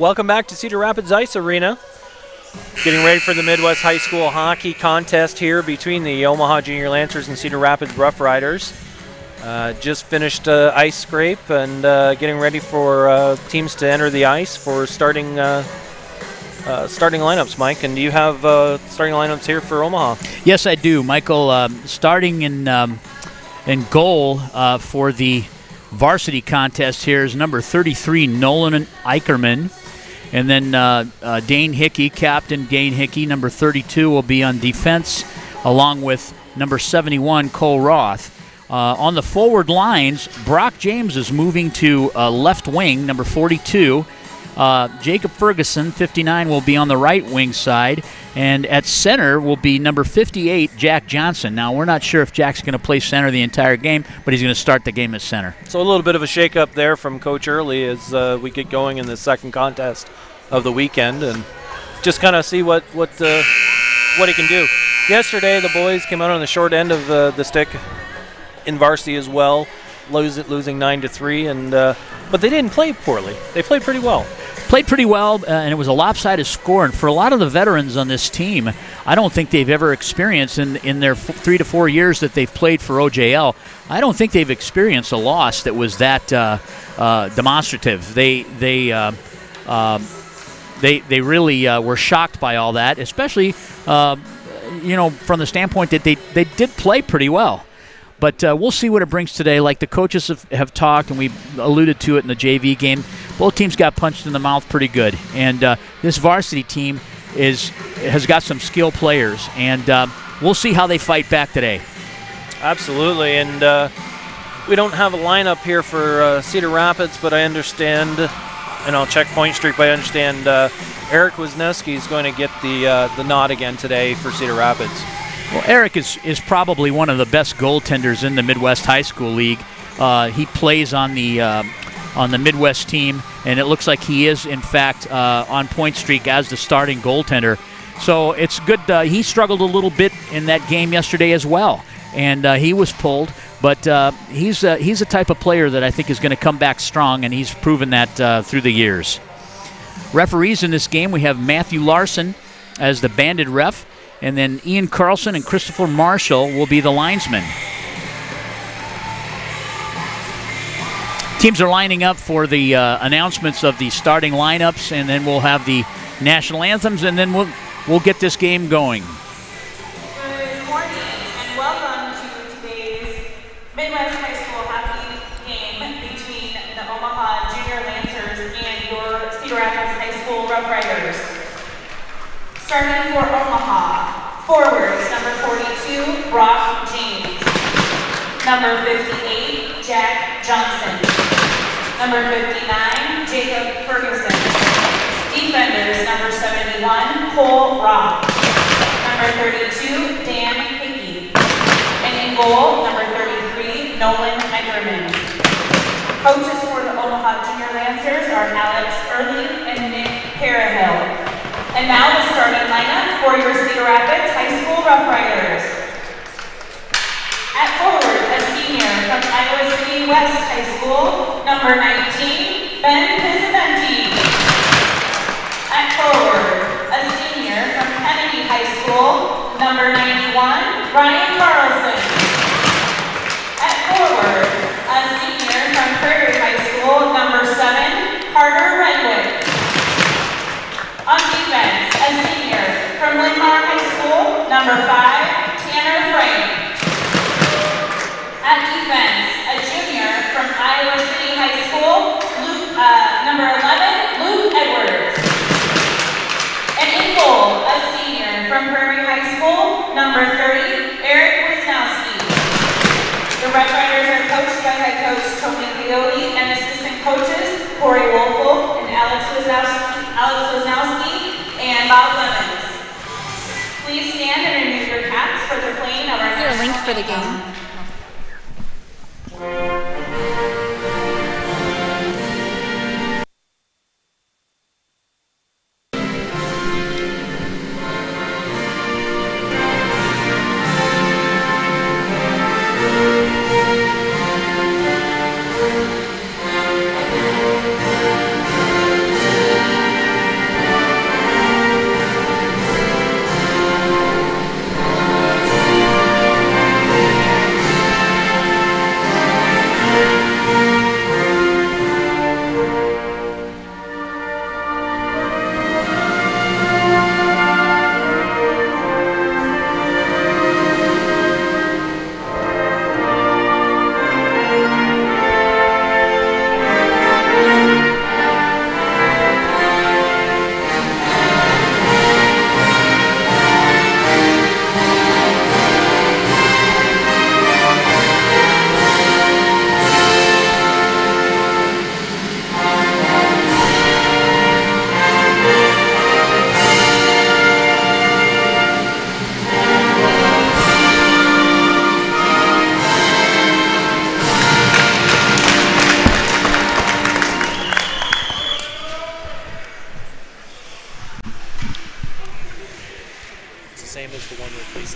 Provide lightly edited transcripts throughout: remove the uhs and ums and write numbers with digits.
Welcome back to Cedar Rapids Ice Arena. Getting ready for the Midwest High School hockey contest here between the Omaha Junior Lancers and Cedar Rapids Rough Riders. Just finished ice scrape and getting ready for teams to enter the ice for starting lineups, Mike. And do you have starting lineups here for Omaha? Yes, I do, Michael. Starting in goal for the varsity contest here is number 33, Nolan Eicherman. And then Dane Hickey, Captain Dane Hickey, number 32, will be on defense, along with number 71, Cole Roth. On the forward lines, Brock James is moving to left wing, number 42. Jacob Ferguson, 59, will be on the right wing side. And at center will be number 58, Jack Johnson. Now, we're not sure if Jack's going to play center the entire game, but he's going to start the game at center. So a little bit of a shake-up there from Coach Early as we get going in the second contest of the weekend, and just kind of see what he can do. Yesterday, the boys came out on the short end of the stick in varsity as well, losing 9-3, and but they didn't play poorly. They played pretty well. And it was a lopsided score. And for a lot of the veterans on this team, I don't think they've ever experienced in their 3 to 4 years that they've played for OJL. I don't think they've experienced a loss that was that demonstrative. They really were shocked by all that, especially from the standpoint that they did play pretty well. But we'll see what it brings today. Like the coaches have talked, and we alluded to it in the JV game, both teams got punched in the mouth pretty good. And this varsity team has got some skilled players, and we'll see how they fight back today. Absolutely, and we don't have a lineup here for Cedar Rapids, but I understand, and I'll check Point Street, but I understand Eric Wisniewski is going to get the nod again today for Cedar Rapids. Well, Eric is probably one of the best goaltenders in the Midwest High School League. He plays on the Midwest team, and it looks like he is, in fact, on point streak as the starting goaltender. So it's good. He struggled a little bit in that game yesterday as well, and he was pulled. But he's a type of player that I think is going to come back strong, and he's proven that through the years. Referees in this game, we have Matthew Larson as the banded ref, and then Ian Carlson and Christopher Marshall will be the linesmen. Teams are lining up for the announcements of the starting lineups, and then we'll have the national anthems, and then we'll get this game going. Good morning, and welcome to today's Midwest High School hockey game between the Omaha Junior Lancers and your Cedar Rapids High School Rough Riders. Starting for Omaha, forwards, number 42, Brock James. Number 58, Jack Johnson. Number 59, Jacob Ferguson. Defenders, number 71, Cole Roth. Number 32, Dan Hickey. And in goal, number 33, Nolan Eicherman. Coaches for the Omaha Junior Lancers are Alex Early and Nick Carahill. And now the starting lineup for your Cedar Rapids High School Rough Riders. At forward, a senior from Iowa City West High School, number 19, Ben Pizzaventi. At forward, a senior from Kennedy High School, number 91, Ryan Carlson. At forward, a senior from Prairie High School, number 7, Carter Renwick. On defense, a senior from Linn-Mar High School, number 5, Tanner Frank. At defense, a junior from Iowa City High School, number 11, Luke Edwards. And in goal, a senior from Prairie High School, number 30, Eric Wisniewski. The Rough Riders are coached by head coach Tony Coyote and assistant coaches Corey Wolfel and Alex Wisniewski and Bob Lemons. Please stand and remove your caps for the playing of our Is there a link for the game?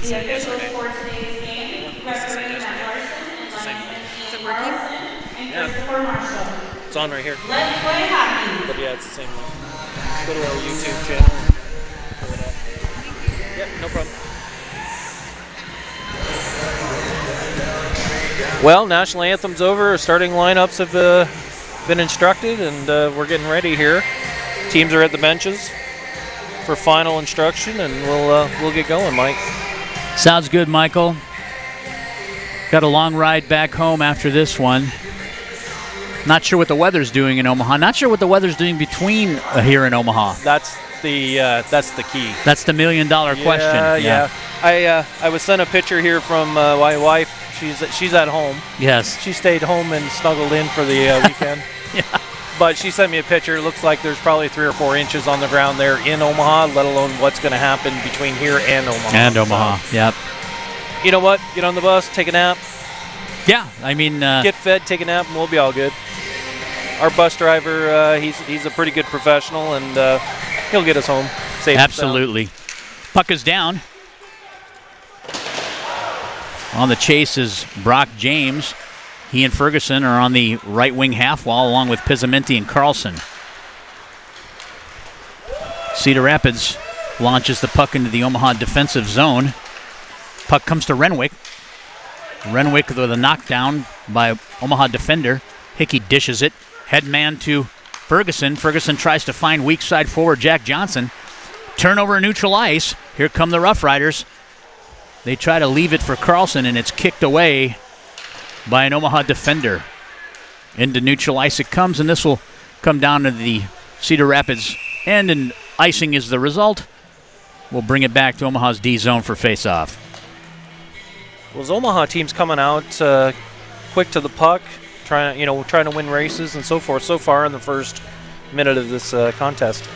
The officials for today's game, referee Matt Larson and linesman Ian Carlson and Christopher Marshall. It's on right here. Let's play hockey. But yeah, it's the same one. Go to our YouTube channel and pull it up. Yep, no problem. Well, national anthem's over. Our starting lineups have been instructed, and we're getting ready here. Teams are at the benches for final instruction, and we'll get going, Mike. Sounds good, Michael. Got a long ride back home after this one. Not sure what the weather's doing in Omaha. Not sure what the weather's doing between here in Omaha. That's the key. That's the million-dollar question. Yeah. I was sent a picture here from my wife. She's at home. Yes. She stayed home and snuggled in for the weekend. Yeah. But she sent me a picture. It looks like there's probably 3 or 4 inches on the ground there in Omaha, let alone what's going to happen between here and Omaha. So, yep. You know what? Get on the bus, take a nap. Yeah, I mean... get fed, take a nap, and we'll be all good. Our bus driver, he's a pretty good professional, and he'll get us home safe. Absolutely. Puck is down. On the chase is Brock James. He and Ferguson are on the right wing half wall along with Pizzamenti and Carlson. Cedar Rapids launches the puck into the Omaha defensive zone. Puck comes to Renwick. Renwick with a knockdown by Omaha defender. Hickey dishes it. Headman to Ferguson. Ferguson tries to find weak side forward Jack Johnson. Turnover neutral ice. Here come the Rough Riders. They try to leave it for Carlson, and it's kicked away by an Omaha defender. Into neutral ice it comes, and this will come down to the Cedar Rapids end, and icing is the result. We'll bring it back to Omaha's D zone for face-off. Well, Omaha team's coming out quick to the puck, trying to win races and so forth so far in the first minute of this contest.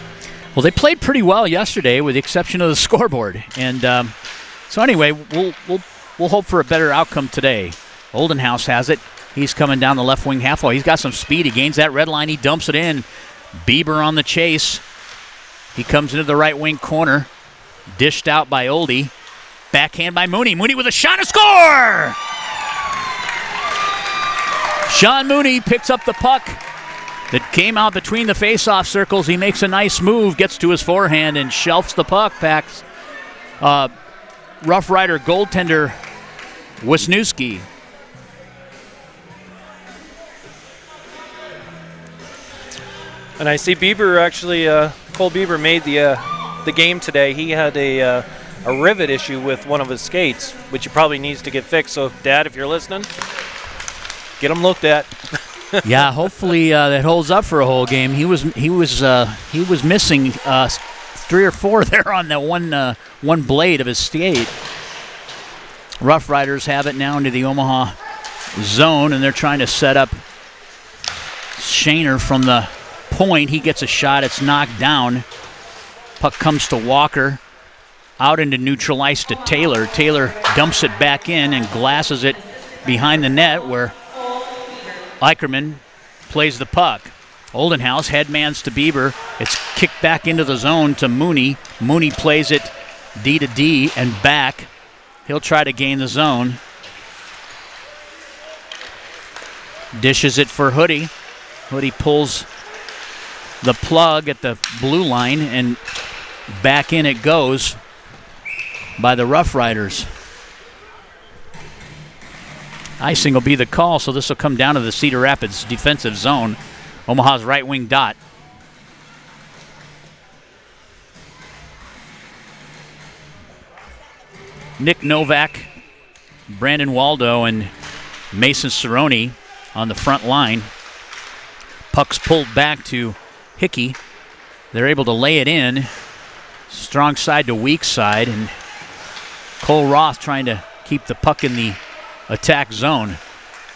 Well, they played pretty well yesterday, with the exception of the scoreboard, and so anyway, we'll hope for a better outcome today. Oldenhouse has it. He's coming down the left wing half wall. He's got some speed. He gains that red line. He dumps it in. Bieber on the chase. He comes into the right wing corner. Dished out by Oldie. Backhand by Mooney. Mooney with a shot to score! Sean Mooney picks up the puck that came out between the face-off circles. He makes a nice move, gets to his forehand, and shelves the puck past Rough Rider goaltender Wisniewski. And I see Bieber actually, Cole Bieber made the game today. He had a rivet issue with one of his skates, which he probably needs to get fixed. So, Dad, if you're listening, get him looked at. Yeah, hopefully that holds up for a whole game. He was missing 3 or 4 there on the one blade of his skate. Rough Riders have it now into the Omaha zone, and they're trying to set up Shaner from the point. He gets a shot. It's knocked down. Puck comes to Walker. Out into neutral ice to Taylor. Taylor dumps it back in and glasses it behind the net, where Eicherman plays the puck. Oldenhouse headmans to Bieber. It's kicked back into the zone to Mooney. Mooney plays it D to D and back. He'll try to gain the zone. Dishes it for Hoodie. Hoodie pulls the plug at the blue line, and back in it goes by the Rough Riders. Icing will be the call, so this will come down to the Cedar Rapids defensive zone. Omaha's right wing dot. Nick Novak, Brandon Waldo, and Mason Cerrone on the front line. Puck's pulled back to Hickey. They're able to lay it in. Strong side to weak side, and Cole Roth trying to keep the puck in the attack zone.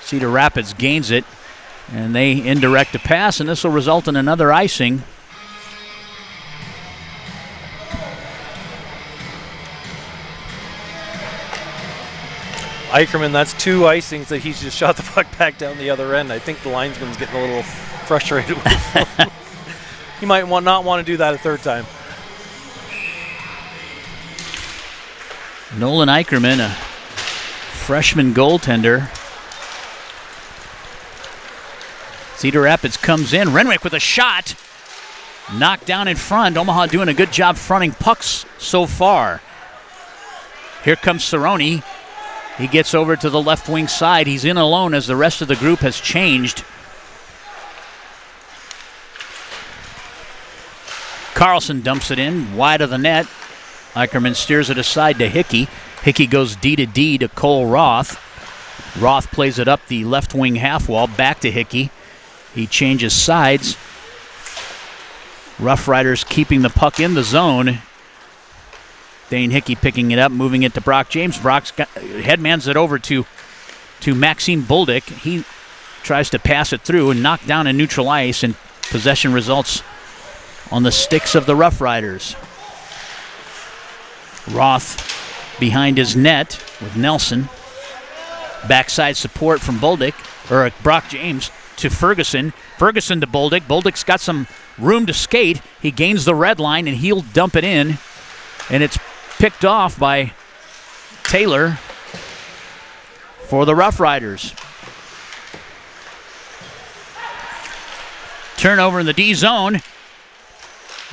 Cedar Rapids gains it, and they indirect a pass, and this will result in another icing. Eicherman, that's 2 icings that he's just shot the puck back down the other end. I think the linesman's getting a little frustrated with him. He might not want to do that a third time. Nolan Eicherman, a freshman goaltender. Cedar Rapids comes in. Renwick with a shot. Knocked down in front. Omaha doing a good job fronting pucks so far. Here comes Cerrone. He gets over to the left wing side. He's in alone as the rest of the group has changed. Carlson dumps it in wide of the net. Eicherman steers it aside to Hickey. Hickey goes D to D to Cole Roth. Roth plays it up the left wing half wall back to Hickey. He changes sides. Rough Riders keeping the puck in the zone. Dane Hickey picking it up, moving it to Brock James. Brock headmans it over to Maxime Bolduc. He tries to pass it through and knock down in neutral ice, and possession results on the sticks of the Rough Riders. Roth behind his net with Nelson. Backside support from Brock James to Ferguson. Ferguson to Bolduc. Boldic's got some room to skate. He gains the red line and he'll dump it in. And it's picked off by Taylor for the Rough Riders. Turnover in the D zone.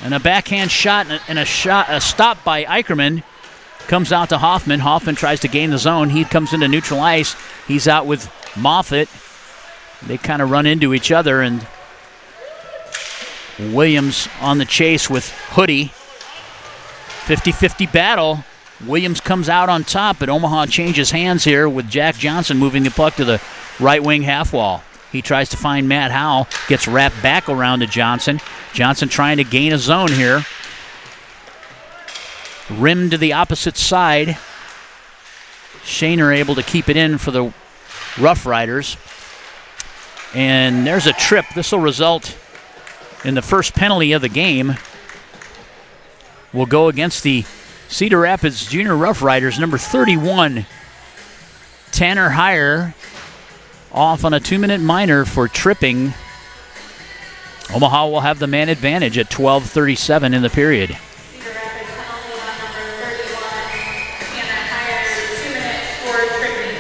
And a backhand shot and a stop by Eicherman. Comes out to Hoffman. Hoffman tries to gain the zone. He comes into neutral ice. He's out with Moffitt. They kind of run into each other, and Williams on the chase with Hoodie. 50-50 battle. Williams comes out on top, but Omaha changes hands here with Jack Johnson moving the puck to the right wing half wall. He tries to find Matt Howe, gets wrapped back around to Johnson. Johnson trying to gain a zone here. Rim to the opposite side. Shaner able to keep it in for the Rough Riders. And there's a trip. This will result in the first penalty of the game. Will go against the Cedar Rapids Junior Rough Riders, number 31, Tanner Heyer, off on a 2-minute minor for tripping. Omaha will have the man advantage at 12:37 in the period. Cedar Rapids penalty on number 31, Tanner Heyer, 2 minutes for tripping.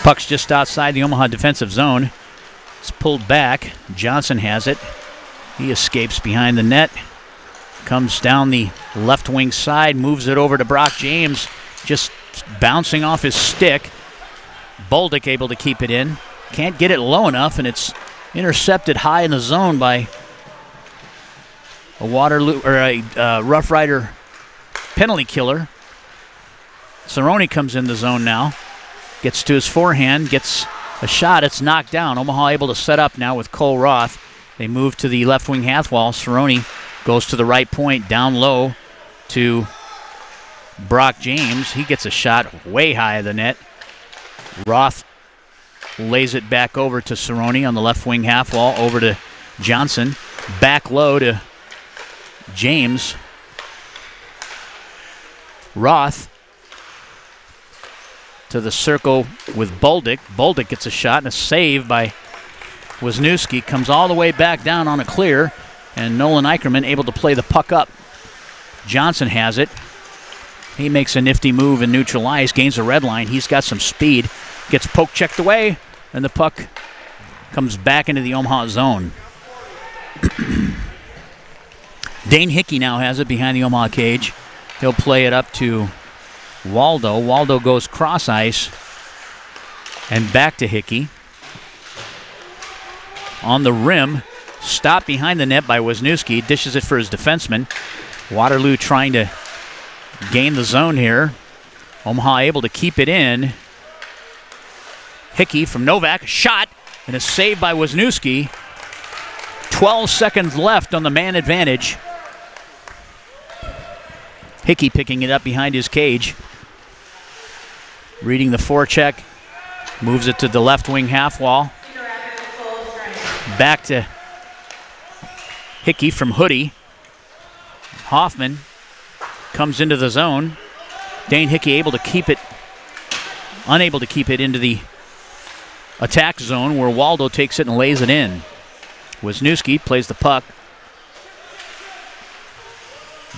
Puck's just outside the Omaha defensive zone. It's pulled back. Johnson has it. He escapes behind the net. Comes down the left wing side, moves it over to Brock James, just bouncing off his stick. Bolduc able to keep it in. Can't get it low enough, and it's intercepted high in the zone by a Rough Rider penalty killer. Cerrone comes in the zone now. Gets to his forehand, gets a shot. It's knocked down. Omaha able to set up now with Cole Roth. They move to the left wing half wall. Cerrone goes to the right point, down low to Brock James. He gets a shot way high of the net. Roth lays it back over to Cerrone on the left wing half wall, over to Johnson. Back low to James. Roth to the circle with Bolduc. Bolduc gets a shot and a save by Wisniewski. Comes all the way back down on a clear. And Nolan Eicherman able to play the puck up. Johnson has it. He makes a nifty move in neutral ice, gains the red line. He's got some speed. Gets poke checked away, and the puck comes back into the Omaha zone. Dane Hickey now has it behind the Omaha cage. He'll play it up to Waldo. Waldo goes cross ice and back to Hickey. On the rim. Stopped behind the net by Wisniewski. Dishes it for his defenseman. Waterloo trying to gain the zone here. Omaha able to keep it in. Hickey from Novak. Shot and a save by Wisniewski. 12 seconds left on the man advantage. Hickey picking it up behind his cage. Reading the forecheck. Moves it to the left wing half wall. Back to Hickey from Hoodie. Hoffman comes into the zone. Dane Hickey unable to keep it into the attack zone where Waldo takes it and lays it in. Wisniewski plays the puck.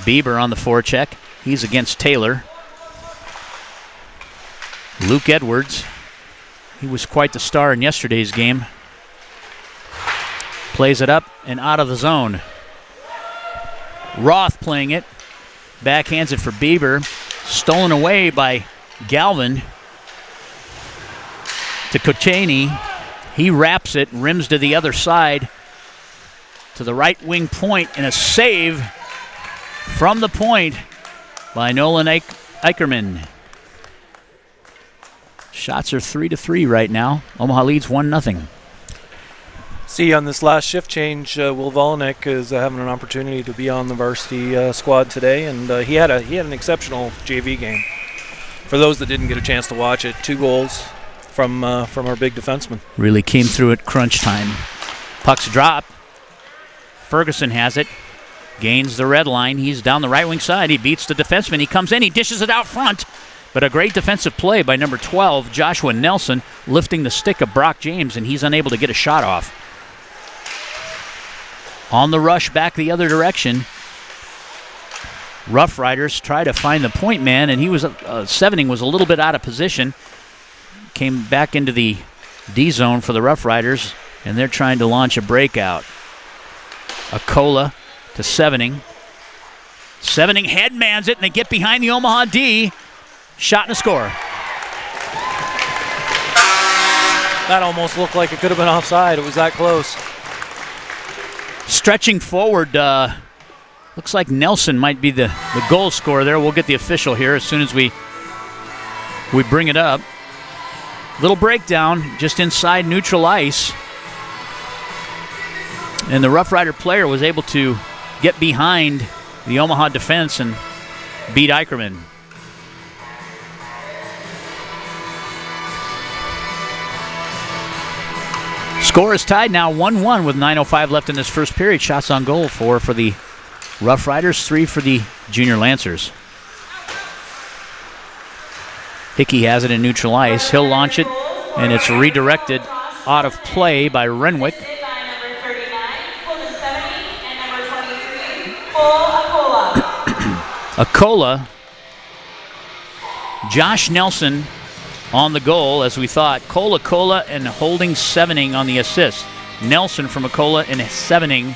Bieber on the forecheck. He's against Taylor. Luke Edwards. He was quite the star in yesterday's game. Plays it up and out of the zone. Roth playing it. Backhands it for Bieber. Stolen away by Galvin to Kochanyi. He wraps it, rims to the other side to the right wing point, and a save from the point by Nolan Eicherman. Shots are 3-3 right now. Omaha leads 1-0. See, on this last shift change, Will Volnick is having an opportunity to be on the varsity squad today, and he had an exceptional JV game. For those that didn't get a chance to watch it, 2 goals from our big defenseman. Really came through at crunch time. Puck's drop. Ferguson has it. Gains the red line. He's down the right wing side. He beats the defenseman. He comes in. He dishes it out front. But a great defensive play by number 12, Joshua Nelson, lifting the stick of Brock James, and he's unable to get a shot off. On the rush back the other direction, Rough Riders try to find the point man, and he was Sevening was a little bit out of position. Came back into the D zone for the Rough Riders, and they're trying to launch a breakout. Acola to Sevening. Sevening headmans it, and they get behind the Omaha D. Shot and a score. That almost looked like it could have been offside. It was that close. Stretching forward, looks like Nelson might be the goal scorer there. We'll get the official here as soon as we bring it up. Little breakdown just inside neutral ice. And the Rough Rider player was able to get behind the Omaha defense and beat Eicherman. Score is tied now 1-1 with 9:05 left in this first period. Shots on goal, 4 for the Rough Riders, 3 for the Junior Lancers. Hickey has it in neutral ice. He'll launch it, and it's redirected out of play by Renwick. Acola. Josh Nelson on the goal, as we thought. Cola and holding Sevening on the assist. Nelson from Acola and Sevening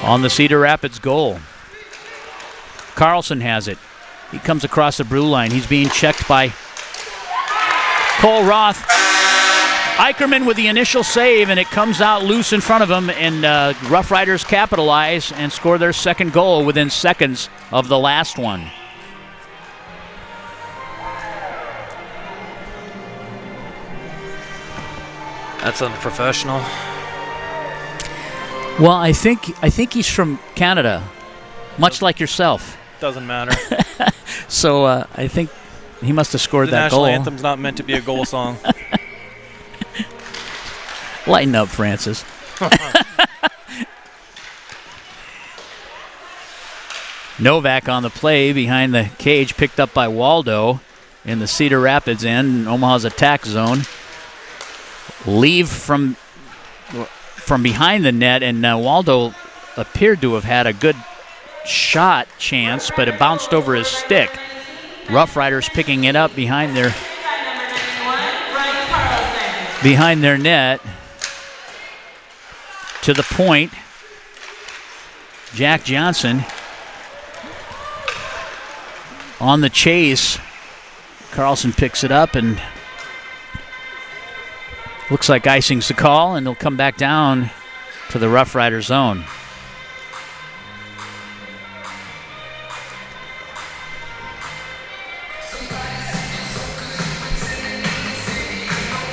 on the Cedar Rapids goal. Carlson has it. He comes across the blue line. He's being checked by Cole Roth. Eicherman with the initial save, and it comes out loose in front of him, and Rough Riders capitalize and score their second goal within seconds of the last one. That's unprofessional. Well, I think he's from Canada, much like yourself. Doesn't matter. So I think he must have scored that goal. The national anthem's not meant to be a goal song. Lighten up, Francis. Novak on the play behind the cage, picked up by Waldo in the Cedar Rapids end, Omaha's attack zone. Leave from behind the net, and Waldo appeared to have had a good shot chance, but it bounced over his stick. Rough Riders picking it up behind their net. To the point, Jack Johnson on the chase. Carlson picks it up, and looks like icing's the call, and they'll come back down to the Rough Rider zone.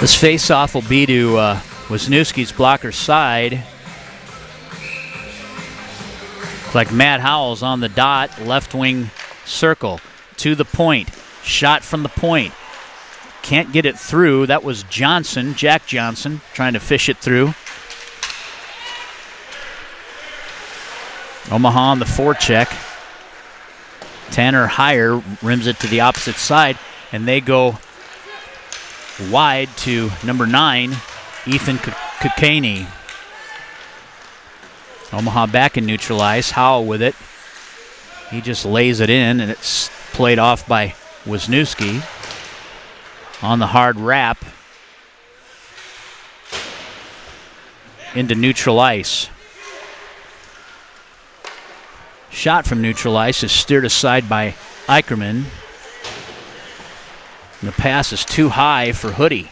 This face-off will be to Wisniewski's blocker side. Looks like Matt Howell's on the dot, left wing circle. To the point. Shot from the point. Can't get it through. That was Johnson, Jack Johnson, trying to fish it through. Omaha on the forecheck. Tanner Heyer rims it to the opposite side, and they go wide to number 9, Ethan Kochanyi. Omaha back in neutral ice. Howell with it. He just lays it in, and it's played off by Wisniewski on the hard wrap into neutral ice. Shot from neutral ice is steered aside by Eicherman. And the pass is too high for Hoodie.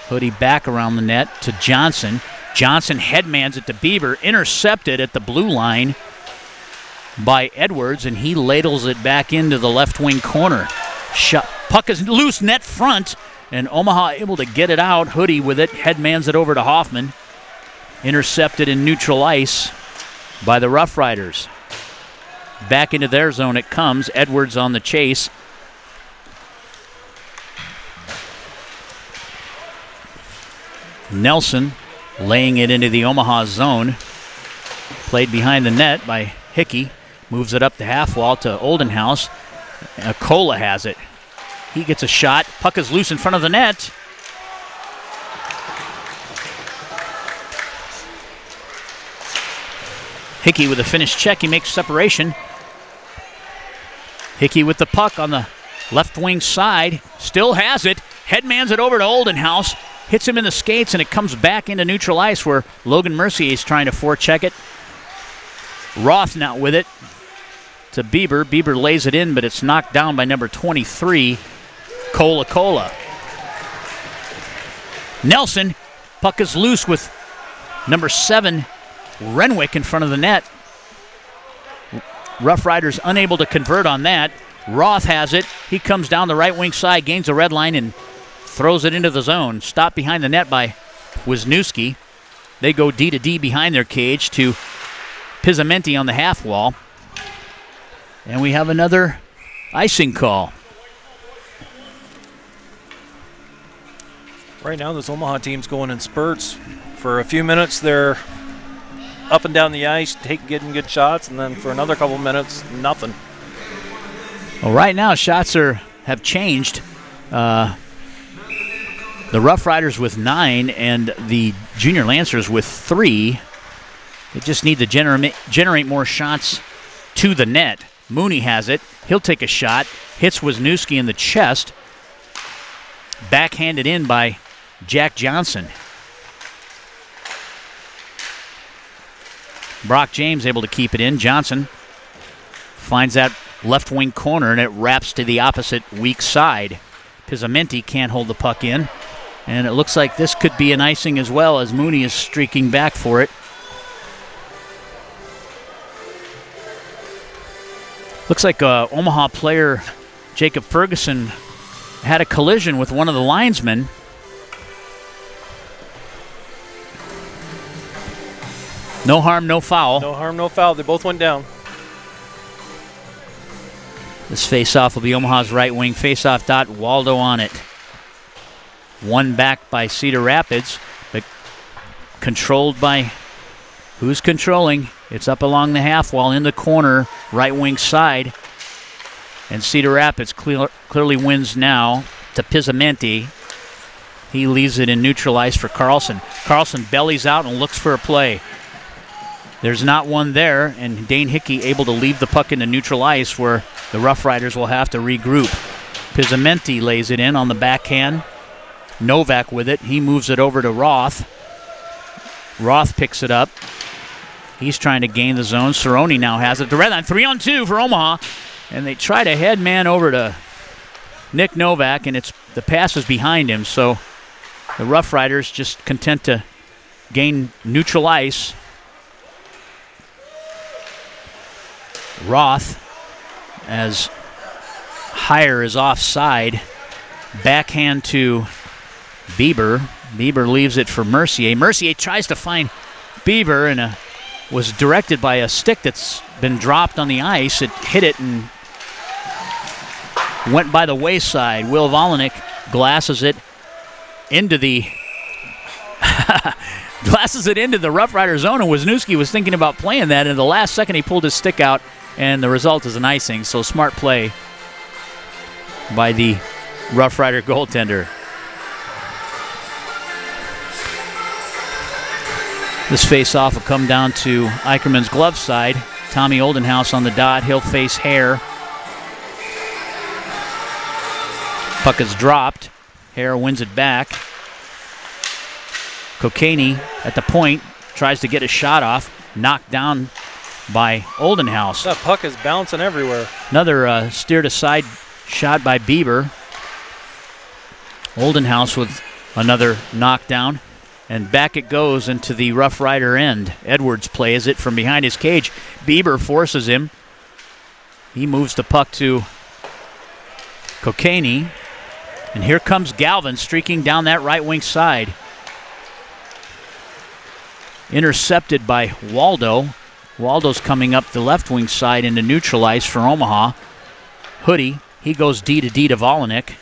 Hoodie back around the net to Johnson. Johnson headmans it to Bieber, intercepted at the blue line by Edwards, and he ladles it back into the left wing corner. Puck is loose net front, and Omaha able to get it out. Hoodie with it, headmans it over to Hoffman. Intercepted in neutral ice by the Rough Riders. Back into their zone it comes. Edwards on the chase. Nelson laying it into the Omaha zone. Played behind the net by Hickey. Moves it up the half wall to Oldenhouse. Cola has it. He gets a shot. Puck is loose in front of the net. Hickey with a finished check. He makes separation. Hickey with the puck on the left wing side. Still has it. Headmans it over to Oldenhouse. Hits him in the skates, and it comes back into neutral ice where Logan Mercier is trying to forecheck it. Roth now with it to Bieber. Bieber lays it in, but it's knocked down by number 23, Cola. Nelson, puck is loose with number 7, Renwick in front of the net. Rough Riders unable to convert on that. Roth has it. He comes down the right wing side, gains the red line, and throws it into the zone. Stopped behind the net by Wisniewski. They go D to D behind their cage to Pizzamenti on the half wall. And we have another icing call. Right now, this Omaha team's going in spurts. For a few minutes, they're up and down the ice, getting good shots, and then for another couple minutes, nothing. Well, right now, shots have changed. The Rough Riders with 9 and the Junior Lancers with 3. They just need to generate more shots to the net. Mooney has it. He'll take a shot. Hits Wisniewski in the chest. Backhanded in by Jack Johnson. Brock James able to keep it in. Johnson finds that left wing corner, and it wraps to the opposite weak side. Pizzamenti can't hold the puck in. And it looks like this could be an icing as well, as Mooney is streaking back for it. Looks like Omaha player Jacob Ferguson had a collision with one of the linesmen. No harm, no foul. No harm, no foul. They both went down. This face-off will be Omaha's right wing face-off dot. Waldo on it. One back by Cedar Rapids, but controlled by who's controlling? It's up along the half wall in the corner, right wing side. And Cedar Rapids clearly wins now to Pizzamenti. He leaves it in neutral ice for Carlson. Carlson bellies out and looks for a play. There's not one there, and Dane Hickey able to leave the puck into neutral ice where the Rough Riders will have to regroup. Pizzamenti lays it in on the backhand. Novak with it. He moves it over to Roth. Roth picks it up. He's trying to gain the zone. Cerrone now has it. The red line, 3-on-2 for Omaha. And they try to head man over to Nick Novak, and the pass is behind him. So the Rough Riders just content to gain neutral ice. Roth, as Heyer is offside. Backhand to Bieber. Bieber leaves it for Mercier. Mercier tries to find Bieber and was directed by a stick that's been dropped on the ice. It hit it and went by the wayside. Will Volinick glasses it into the Rough Rider zone, and Wisniewski was thinking about playing that. And in the last second, he pulled his stick out, and the result is an icing. So smart play by the Rough Rider goaltender. This face-off will come down to Eicherman's glove side Tommy Oldenhouse on the dot. He'll face Hare. Puck is dropped. Hare wins it back. Kokanee at the point tries to get a shot off. Knocked down by Oldenhouse. That puck is bouncing everywhere. Another steered aside shot by Bieber. Oldenhouse with another knockdown. And back it goes into the Rough Rider end. Edwards plays it from behind his cage. Bieber forces him. He moves the puck to Kokanee. And here comes Galvin streaking down that right wing side. Intercepted by Waldo. Waldo's coming up the left wing side into neutral ice for Omaha. Hoodie, he goes D to Volinick.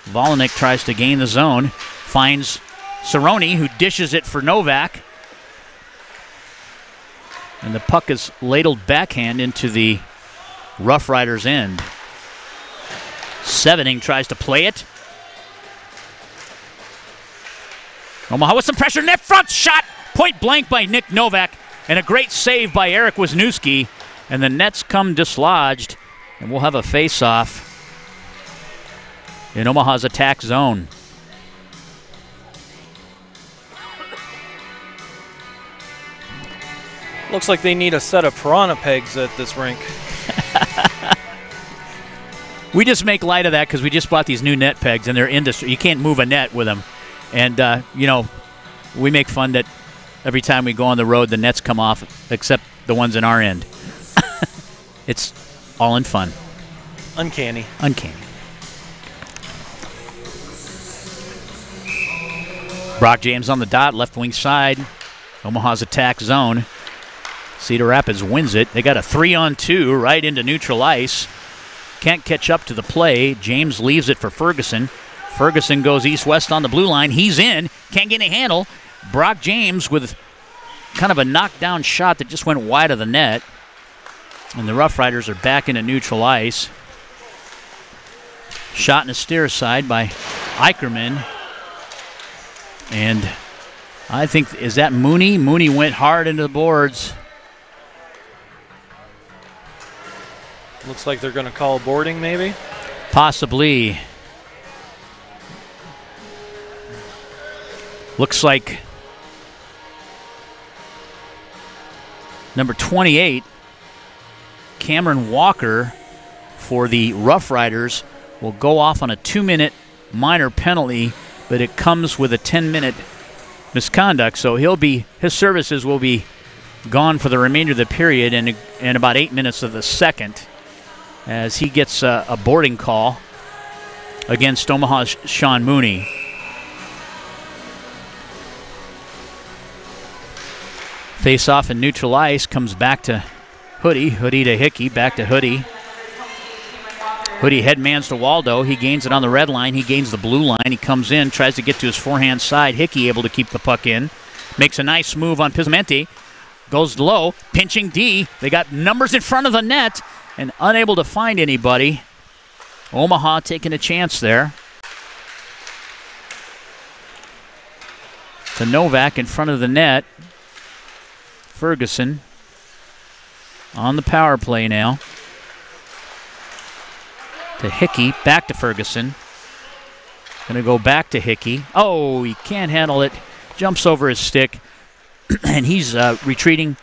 Volinick tries to gain the zone. Finds Cerrone, who dishes it for Novak. And the puck is ladled backhand into the Rough Riders' end. Sevening tries to play it. Omaha with some pressure. Net front shot. Point blank by Nick Novak. And a great save by Eric Wisniewski. And the nets come dislodged. And we'll have a face-off in Omaha's attack zone. Looks like they need a set of piranha pegs at this rink. We just make light of that because we just bought these new net pegs and they're industry. You can't move a net with them. And, we make fun that every time we go on the road, the nets come off, except the ones in our end. It's all in fun. Uncanny. Brock James on the dot, left wing side. Omaha's attack zone. Cedar Rapids wins it. They got a 3-on-2 right into neutral ice. Can't catch up to the play. James leaves it for Ferguson. Ferguson goes east-west on the blue line. He's in. Can't get a handle. Brock James with kind of a knockdown shot that just went wide of the net. And the Rough Riders are back into neutral ice. Shot in a steer side by Eicherman. And I think, is that Mooney? Mooney went hard into the boards. Looks like they're going to call boarding, maybe? Possibly. Looks like number 28, Cameron Walker, for the Rough Riders, will go off on a 2-minute minor penalty, but it comes with a 10-minute misconduct. So his services will be gone for the remainder of the period and about 8 minutes of the second, as he gets a boarding call against Omaha's Sean Mooney. Face off in neutral ice, comes back to Hoodie. Hoodie to Hickey, back to Hoodie. Hoodie headmans to Waldo. He gains it on the red line. He gains the blue line. He comes in, tries to get to his forehand side. Hickey able to keep the puck in. Makes a nice move on Pismenti. Goes low, pinching D. They got numbers in front of the net and unable to find anybody. Omaha taking a chance there. To Novak in front of the net. Ferguson on the power play now. To Hickey, back to Ferguson. Going to go back to Hickey. Oh, he can't handle it. Jumps over his stick. And he's retreating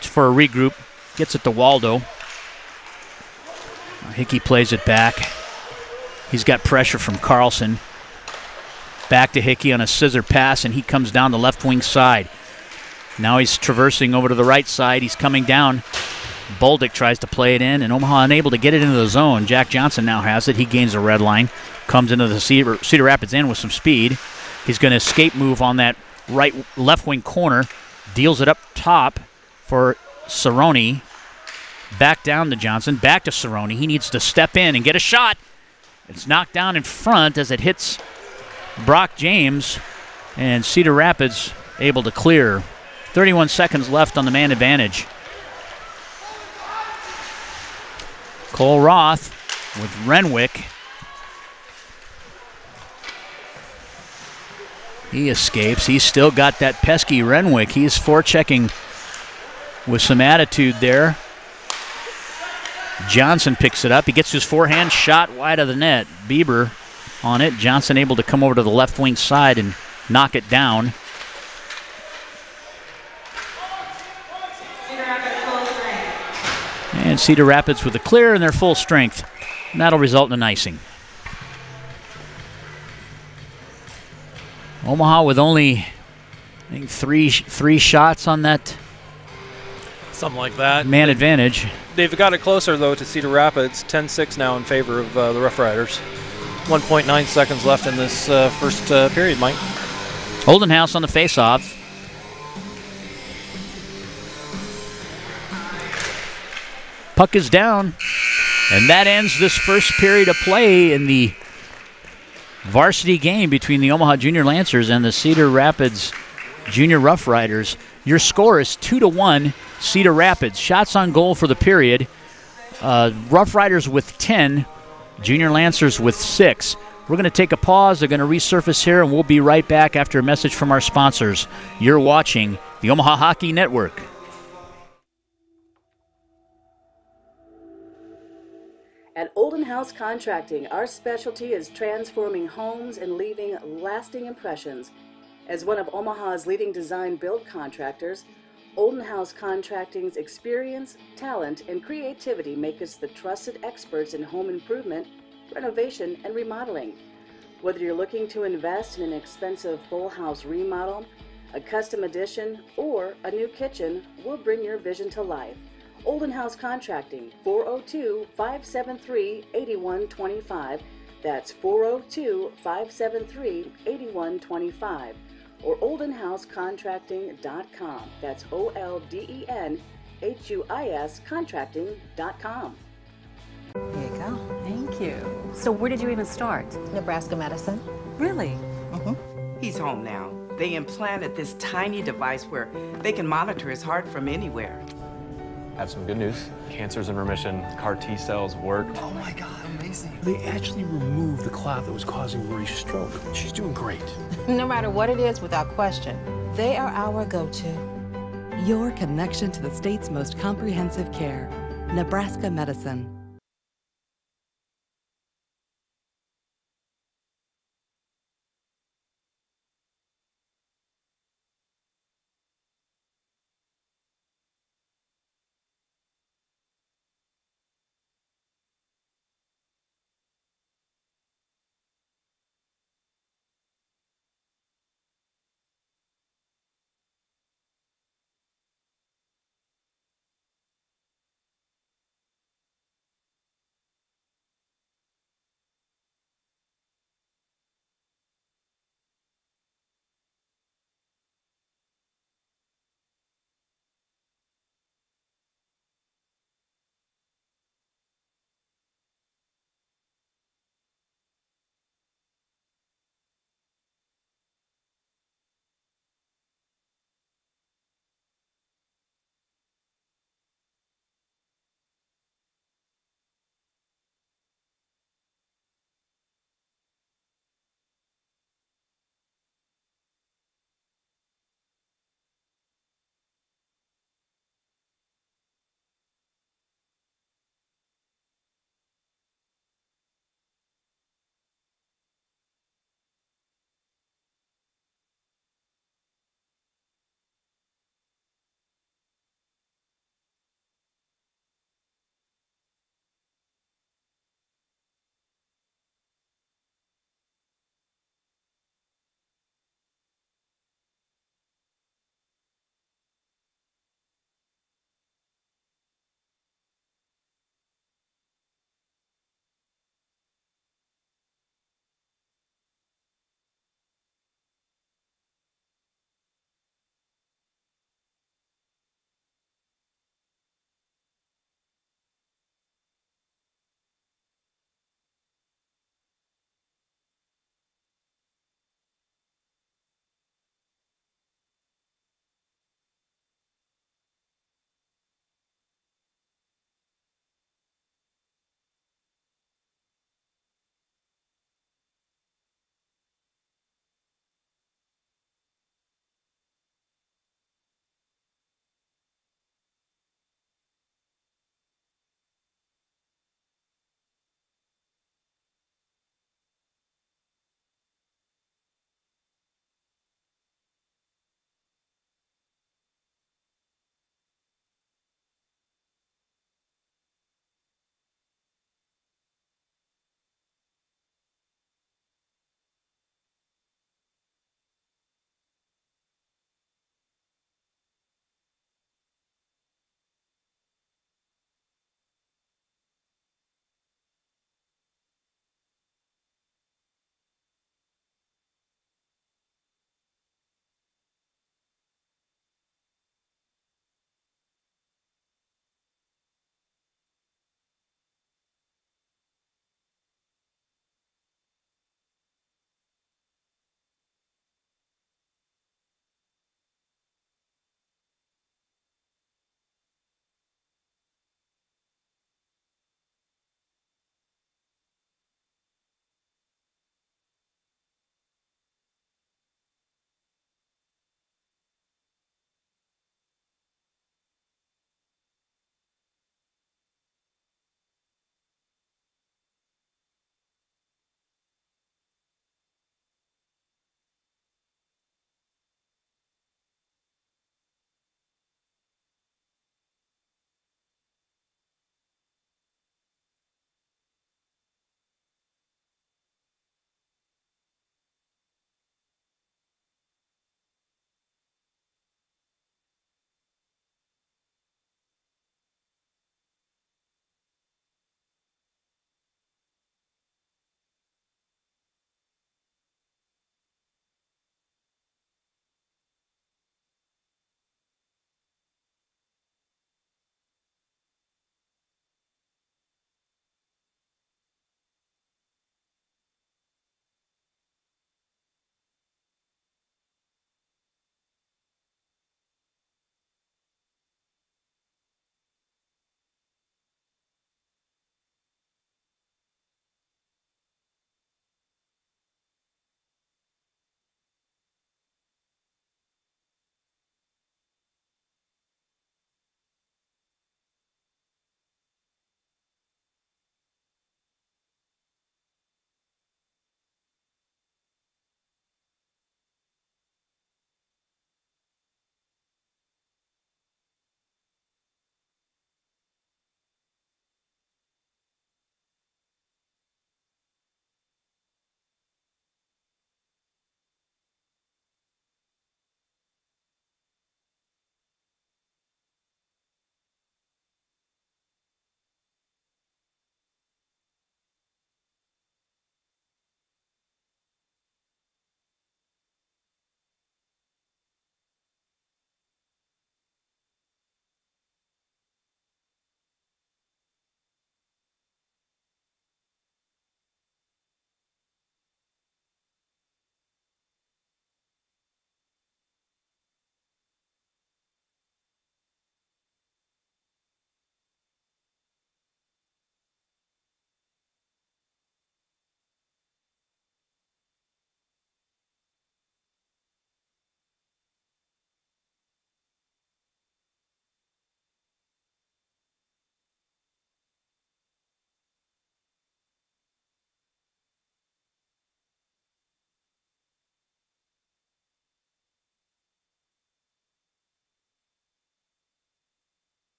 for a regroup. Gets it to Waldo. Hickey plays it back. He's got pressure from Carlson. Back to Hickey on a scissor pass, and he comes down the left wing side. Now he's traversing over to the right side. He's coming down. Boldick tries to play it in, and Omaha unable to get it into the zone. Jack Johnson now has it. He gains a red line. Comes into the Cedar Rapids end with some speed. He's going to escape move on that left wing corner. Deals it up top for Cerrone. Back down to Johnson. Back to Cerrone. He needs to step in and get a shot. It's knocked down in front as it hits Brock James. And Cedar Rapids able to clear. 31 seconds left on the man advantage. Cole Roth with Renwick. He escapes. He's still got that pesky Renwick. He's forechecking with some attitude there. Johnson picks it up. He gets his forehand shot wide of the net. Bieber on it. Johnson able to come over to the left wing side and knock it down. And Cedar Rapids with a clear and their full strength. And that'll result in an icing. Omaha with only, I think, three shots on that. Something like that. Man advantage. They've got it closer, though, to Cedar Rapids. 10-6 now in favor of the Rough Riders. 1.9 seconds left in this first period, Mike. Oldenhouse on the face-off. Puck is down. And that ends this first period of play in the varsity game between the Omaha Junior Lancers and the Cedar Rapids Junior Rough Riders. Your score is 2-1 Cedar Rapids. Shots on goal for the period. Rough Riders with 10, Junior Lancers with 6. We're going to take a pause. They're going to resurface here, and we'll be right back after a message from our sponsors. You're watching the Omaha Hockey Network. At Oldenhouse Contracting, our specialty is transforming homes and leaving lasting impressions. As one of Omaha's leading design build contractors, Oldenhouse Contracting's experience, talent, and creativity make us the trusted experts in home improvement, renovation, and remodeling. Whether you're looking to invest in an expensive full house remodel, a custom addition, or a new kitchen, we'll bring your vision to life. Oldenhouse Contracting, 402-573-8125. That's 402-573-8125. Or oldenhousecontracting.com. That's OLDENHUIS contracting.com. There you go. Thank you. So where did you even start? Nebraska Medicine. Really? He's home now. They implanted this tiny device where they can monitor his heart from anywhere. I have some good news. Cancer's in remission. CAR T cells worked. Oh my God, amazing. They actually removed the clot that was causing Marie's stroke. She's doing great. No matter what it is, without question, they are our go-to. Your connection to the state's most comprehensive care. Nebraska Medicine.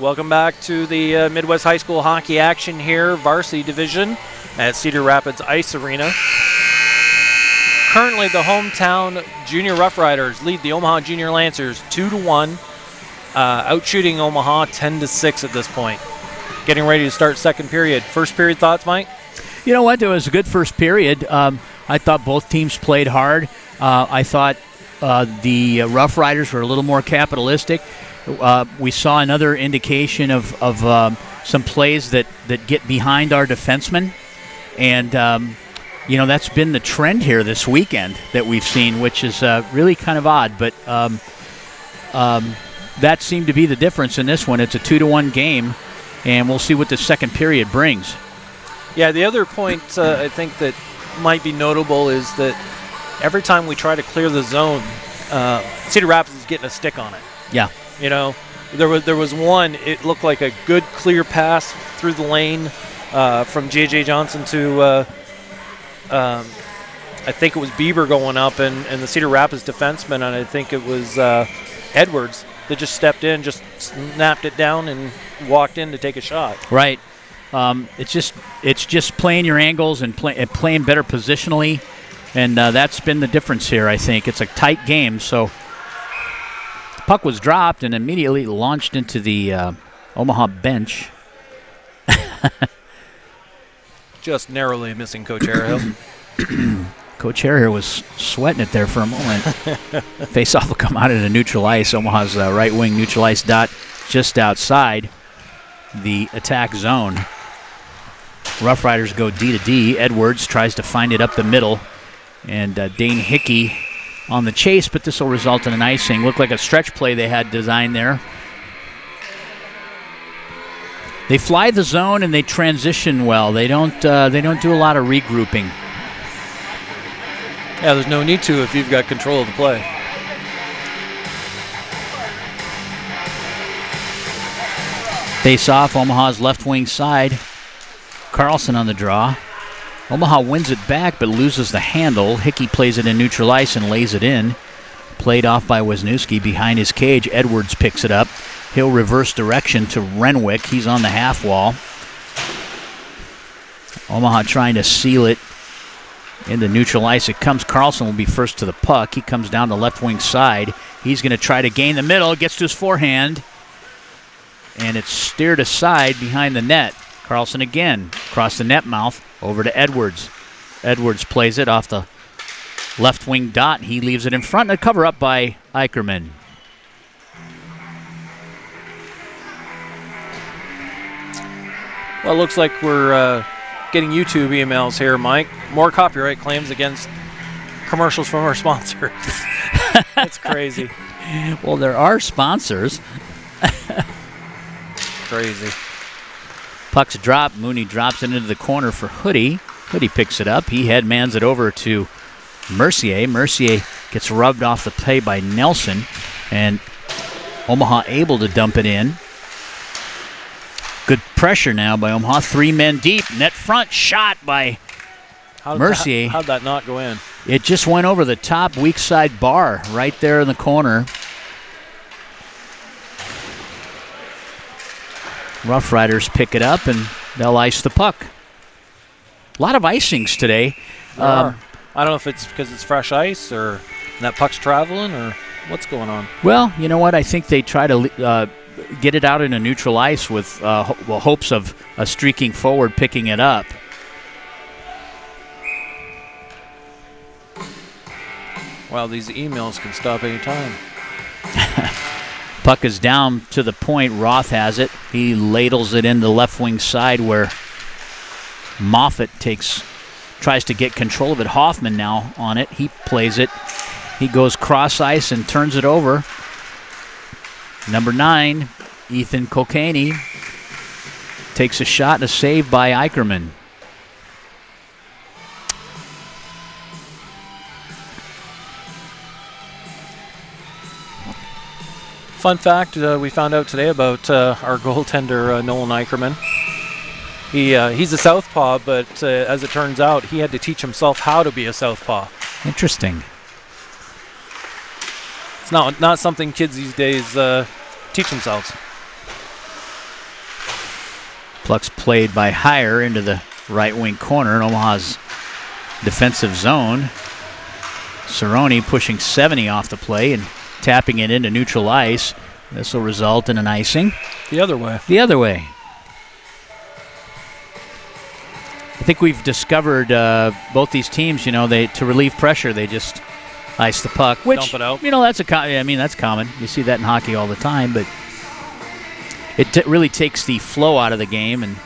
Welcome back to the Midwest High School hockey action here, varsity division at Cedar Rapids Ice Arena. Currently, the hometown Junior Rough Riders lead the Omaha Junior Lancers 2-1, outshooting Omaha 10-6 at this point. Getting ready to start second period. First period thoughts, Mike? You know what? It was a good first period. I thought both teams played hard. I thought the Rough Riders were a little more capitalistic. We saw another indication of some plays that get behind our defensemen. And, that's been the trend here this weekend that we've seen, which is really kind of odd. But that seemed to be the difference in this one. It's a 2-1 game, and we'll see what the second period brings. Yeah, the other point I think that might be notable is that every time we try to clear the zone, Cedar Rapids is getting a stick on it. Yeah. There was one, it looked like a good clear pass through the lane from J.J. Johnson to, I think it was Bieber going up, and the Cedar Rapids defenseman, and I think it was Edwards that just stepped in, just snapped it down and walked in to take a shot. Right. It's just playing your angles and playing better positionally, and that's been the difference here, I think. It's a tight game, so the puck was dropped and immediately launched into the Omaha bench. Just narrowly missing Coach Arahill. Coach Hare was sweating it there for a moment. Face-off will come out into neutral ice. Omaha's right wing neutral ice dot just outside the attack zone. Rough Riders go D to D. Edwards tries to find it up the middle. And Dane Hickey on the chase, but this will result in an icing. Looked like a stretch play they had designed there. They fly the zone and they transition well. They don't do a lot of regrouping. Yeah, there's no need to if you've got control of the play. Face off, Omaha's left wing side. Carlson on the draw. Omaha wins it back but loses the handle. Hickey plays it in neutral ice and lays it in. Played off by Wisniewski behind his cage. Edwards picks it up. He'll reverse direction to Renwick. He's on the half wall. Omaha trying to seal it into neutral ice. It comes. Carlson will be first to the puck. He comes down the left wing side. He's going to try to gain the middle. Gets to his forehand. And it's steered aside behind the net. Carlson again. Across the net mouth. Over to Edwards. Edwards plays it off the left wing dot. He leaves it in front. And a cover up by Eicherman. Well, it looks like we're getting YouTube emails here, Mike. More copyright claims against commercials from our sponsors. That's crazy. Well, there are sponsors. Crazy. Puck's drop. Mooney drops it into the corner for Hoodie. Hoodie picks it up. He headmans it over to Mercier. Mercier gets rubbed off the play by Nelson. And Omaha able to dump it in. Good pressure now by Omaha. 3 men deep. Net front shot by Mercier. How'd that not go in? It just went over the top weak side bar right there in the corner. Rough Riders pick it up and they'll ice the puck. A lot of icings today. I don't know if it's because it's fresh ice or that puck's traveling or what's going on. Well, you know what? I think they try to get it out in a neutral ice with hopes of a streaking forward picking it up. Wow, these emails can stop any time. Puck is down to the point. Roth has it. He ladles it in the left wing side where Moffitt tries to get control of it. Hoffman now on it. He plays it. He goes cross ice and turns it over. Number 9, Ethan Colcaney, takes a shot and a save by Eicherman. Fun fact we found out today about our goaltender, Nolan Eicherman. He's a southpaw, but as it turns out, he had to teach himself how to be a southpaw. Interesting. It's not something kids these days teach themselves. Puck's played by Heyer into the right wing corner in Omaha's defensive zone. Cerrone pushing 70 off the play and tapping it into neutral ice. This will result in an icing. The other way. The other way. I think we've discovered both these teams, to relieve pressure, they just ice the puck. Which, dump it out. That's common. You see that in hockey all the time, but it really takes the flow out of the game. And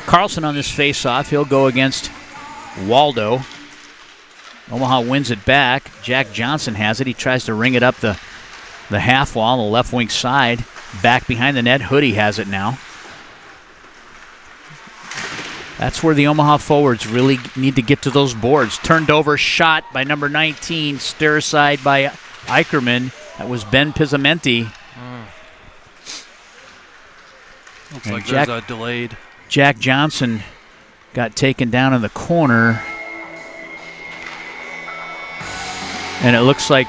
Carlson on this face-off, he'll go against Waldo. Omaha wins it back. Jack Johnson has it. He tries to ring it up the half wall on the left wing side. Back behind the net. Hoodie has it now. That's where the Omaha forwards really need to get to those boards. Turned over shot by number 19. Stir side by Eicherman. That was Ben Pizzamenti. Looks like there's a delayed. Jack Johnson got taken down in the corner. And it looks like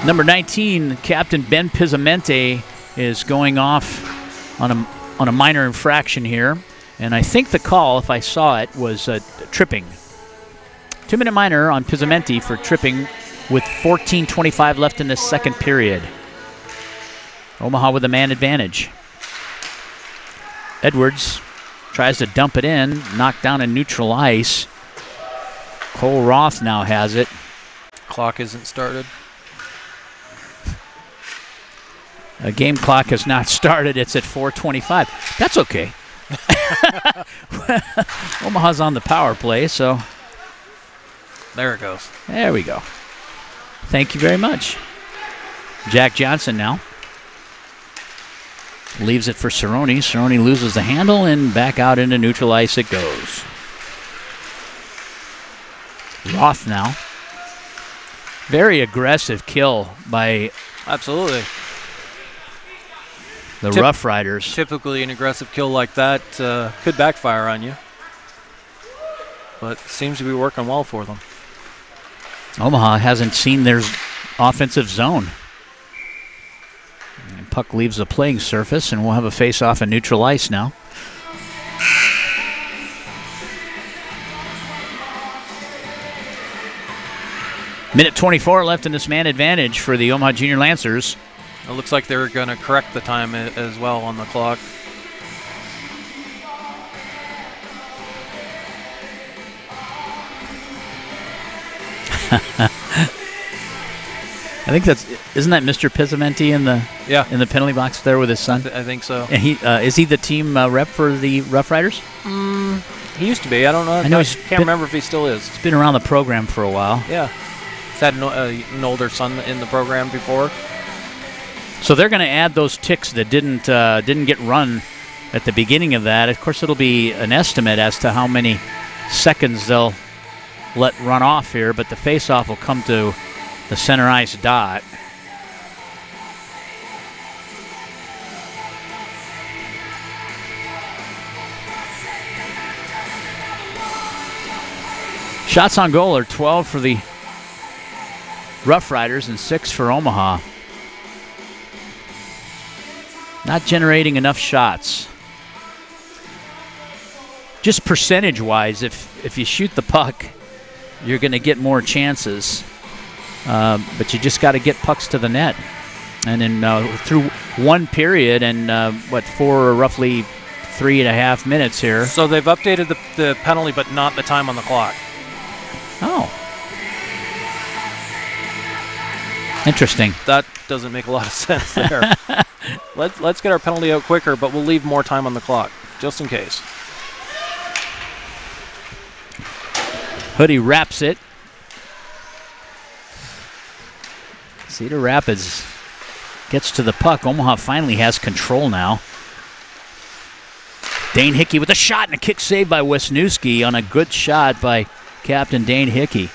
number 19, Captain Ben Pizzamenti, is going off on a minor infraction here. And I think the call, if I saw it, was tripping. 2-minute minor on Pizzamenti for tripping with 14:25 left in the second period. Omaha with a man advantage. Edwards tries to dump it in, knocked down in neutral ice. Cole Roth now has it. Clock isn't started. A game clock has not started. It's at 4:25. That's okay. Omaha's on the power play, so. There it goes. There we go. Thank you very much. Jack Johnson now. Leaves it for Cerrone. Cerrone loses the handle and back out into neutral ice it goes. Roth now. Very aggressive kill by absolutely the Rough Riders. Typically an aggressive kill like that could backfire on you. But seems to be working well for them. Omaha hasn't seen their offensive zone. And puck leaves the playing surface, and we'll have a face-off in neutral ice now. Minute 24 left in this man advantage for the Omaha Junior Lancers. It looks like they're going to correct the time as well on the clock. I think isn't that Mr. Pizzamenti in the penalty box there with his son? I think so. And is he the team rep for the Rough Riders? He used to be. I don't know. I can't remember if he still is. He's been around the program for a while. Yeah. He's had an older son in the program before. So they're going to add those ticks that didn't get run at the beginning of that. Of course, it'll be an estimate as to how many seconds they'll let run off here, but the face-off will come to the center ice dot. Shots on goal are 12 for the Rough Riders and 6 for Omaha. Not generating enough shots. Just percentage-wise, if you shoot the puck, you're going to get more chances. But you just got to get pucks to the net. And then through one period and, roughly 3.5 minutes here. So they've updated the penalty, but not the time on the clock. Oh. Interesting. That doesn't make a lot of sense there. Let's get our penalty out quicker, but we'll leave more time on the clock, just in case. Hoodie wraps it. Cedar Rapids gets to the puck. Omaha finally has control now. Dane Hickey with a shot and a kick saved by Wisniewski on a good shot by Captain Dane Hickey.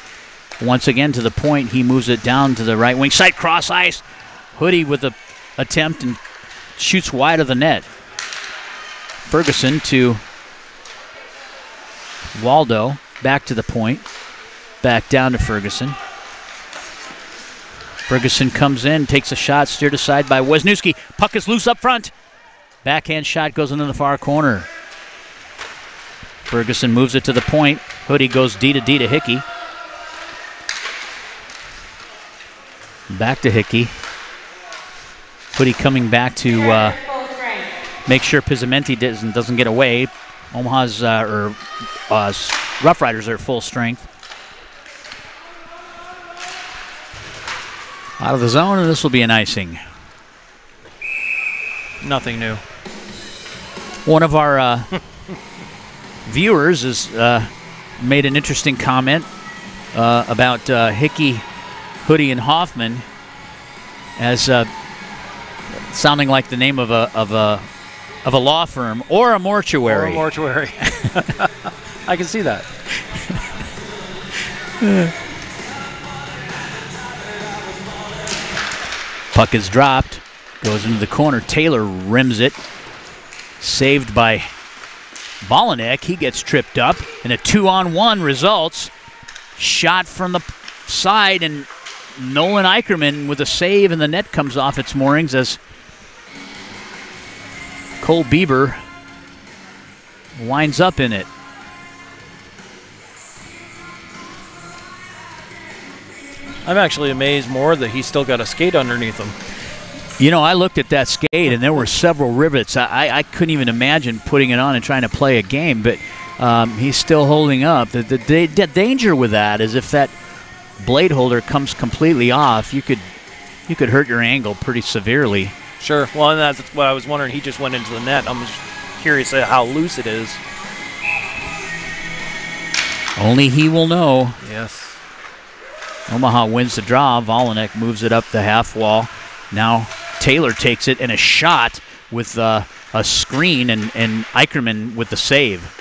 Once again to the point, he moves it down to the right wing side, cross ice. Hoodie with the attempt and shoots wide of the net. Ferguson to Waldo, back to the point, back down to Ferguson. Ferguson comes in, takes a shot, steered aside by Wisniewski. Puck is loose up front. Backhand shot goes into the far corner. Ferguson moves it to the point. Hoodie goes D to Hickey. Back to Hickey. Hoodie coming back to make sure Pizzamenti doesn't get away. Omaha's Rough Riders are at full strength. Out of the zone, and this will be an icing. Nothing new. One of our viewers has made an interesting comment about Hickey, Hoodie, and Hoffman as sounding like the name of a law firm or a mortuary. Or a mortuary. I can see that. Puck is dropped, goes into the corner. Taylor rims it. Saved by Bolanek. He gets tripped up, and a 2-on-1 results. Shot from the side, and Nolan Eicherman with a save, and the net comes off its moorings as Cole Bieber winds up in it. I'm actually amazed more that he's still got a skate underneath him. You know, I looked at that skate, and there were several rivets. I couldn't even imagine putting it on and trying to play a game, but he's still holding up. The danger with that is if that blade holder comes completely off, you could hurt your angle pretty severely. Sure. Well, and that's what I was wondering. He just went into the net. I'm just curious at how loose it is. Only he will know. Yes. Omaha wins the draw. Volanek moves it up the half wall. Now Taylor takes it, and a shot with a screen, and Eicherman with the save.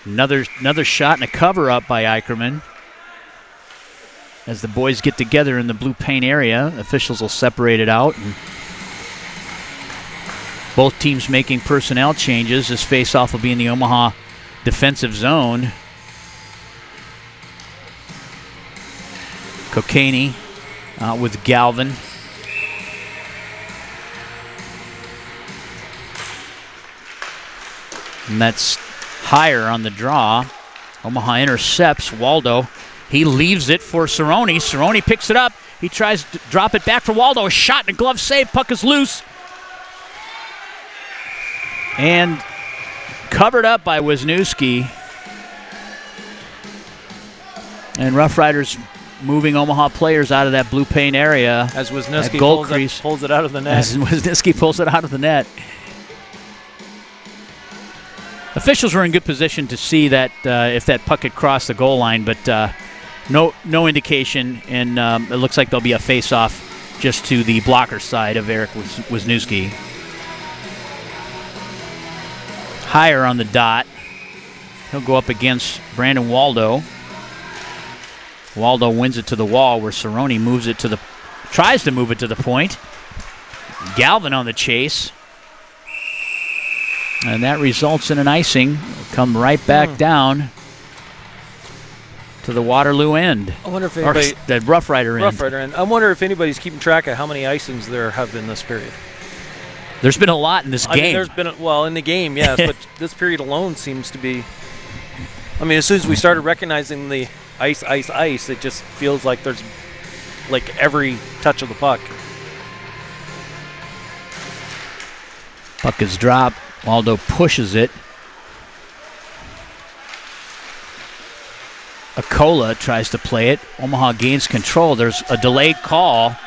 Another shot and a cover-up by Eicherman. As the boys get together in the blue paint area, officials will separate it out. And both teams making personnel changes. This face-off will be in the Omaha defensive zone. Kokaney with Galvin. And that's higher on the draw. Omaha intercepts Waldo. He leaves it for Cerrone. Cerrone picks it up. He tries to drop it back for Waldo. A shot and a glove save. Puck is loose. And covered up by Wisniewski. And Rough Riders moving Omaha players out of that blue paint area. As Wisniewski pulls it out of the net. As Wisniewski pulls it out of the net. Officials were in good position to see that if that puck had crossed the goal line, but no indication, and it looks like there'll be a face-off just to the blocker side of Eric Wisniewski. Higher on the dot. He'll go up against Brandon Waldo. Waldo wins it to the wall where Cerrone tries to move it to the point. Galvin on the chase. And that results in an icing. It'll come right back down to the Waterloo end. I wonder if the Rough Rider end. Rough Rider end. I wonder if anybody's keeping track of how many icings there have been this period. There's been a lot in this game. I mean, there's been in the game, yes, but this period alone seems to be. I mean, as soon as we started recognizing the ice, it just feels like there's every touch of the puck. Puck is dropped. Waldo pushes it. Acola tries to play it. Omaha gains control. There's a delayed call.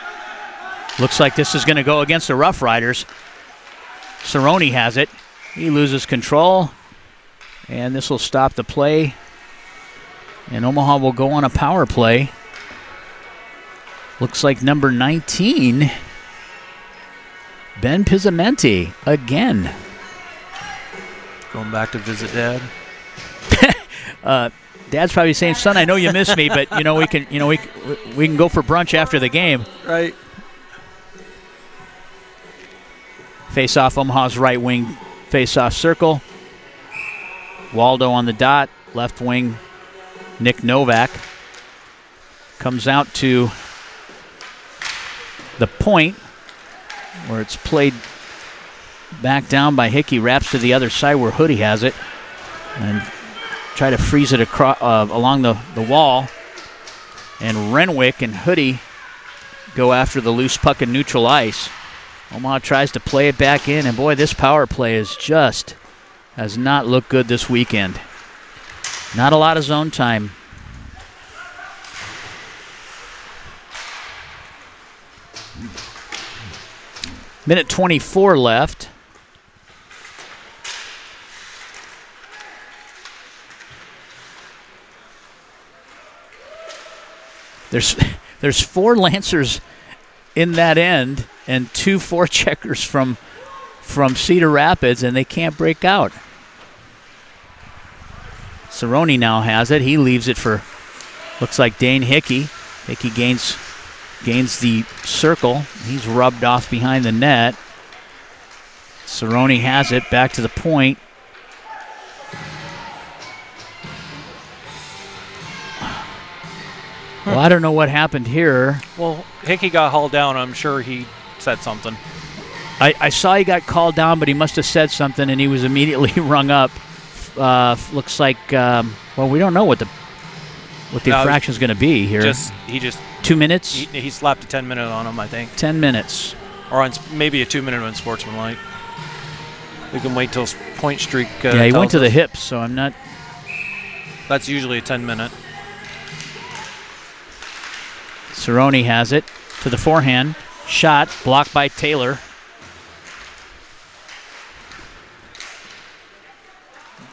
Looks like this is going to go against the Rough Riders. Cerrone has it. He loses control. And this will stop the play. And Omaha will go on a power play. Looks like number 19, Ben Pizzamenti again. Going back to visit Dad. Dad's probably saying, "Son, I know you miss me, but we can go for brunch after the game." Right. Face off Omaha's right wing face-off circle. Waldo on the dot, left wing. Nick Novak comes out to the point, where it's played back down by Hickey, wraps to the other side where Hoodie has it, and try to freeze it across along the wall. And Renwick and Hoodie go after the loose puck in neutral ice. Omaha tries to play it back in, and boy, this power play has not looked good this weekend. Not a lot of zone time. Minute 24 left. There's 4 Lancers in that end and 2 forecheckers from Cedar Rapids, and they can't break out. Cerrone now has it. He leaves it for, looks like Dane Hickey. Hickey gains the circle. He's rubbed off behind the net. Cerrone has it back to the point. Well, I don't know what happened here. Well, Hickey got hauled down. I'm sure he said something. I saw he got called down, but he must have said something, and he was immediately rung up. Looks like, well, we don't know what the infraction is going to be here. He just 2 minutes? He slapped a 10-minute on him, I think. 10 minutes. Or on maybe a 2-minute on sportsmanlike. We can wait till point streak yeah, he went to the hips, so I'm not... That's usually a 10-minute. Cerrone has it to the forehand. Shot blocked by Taylor.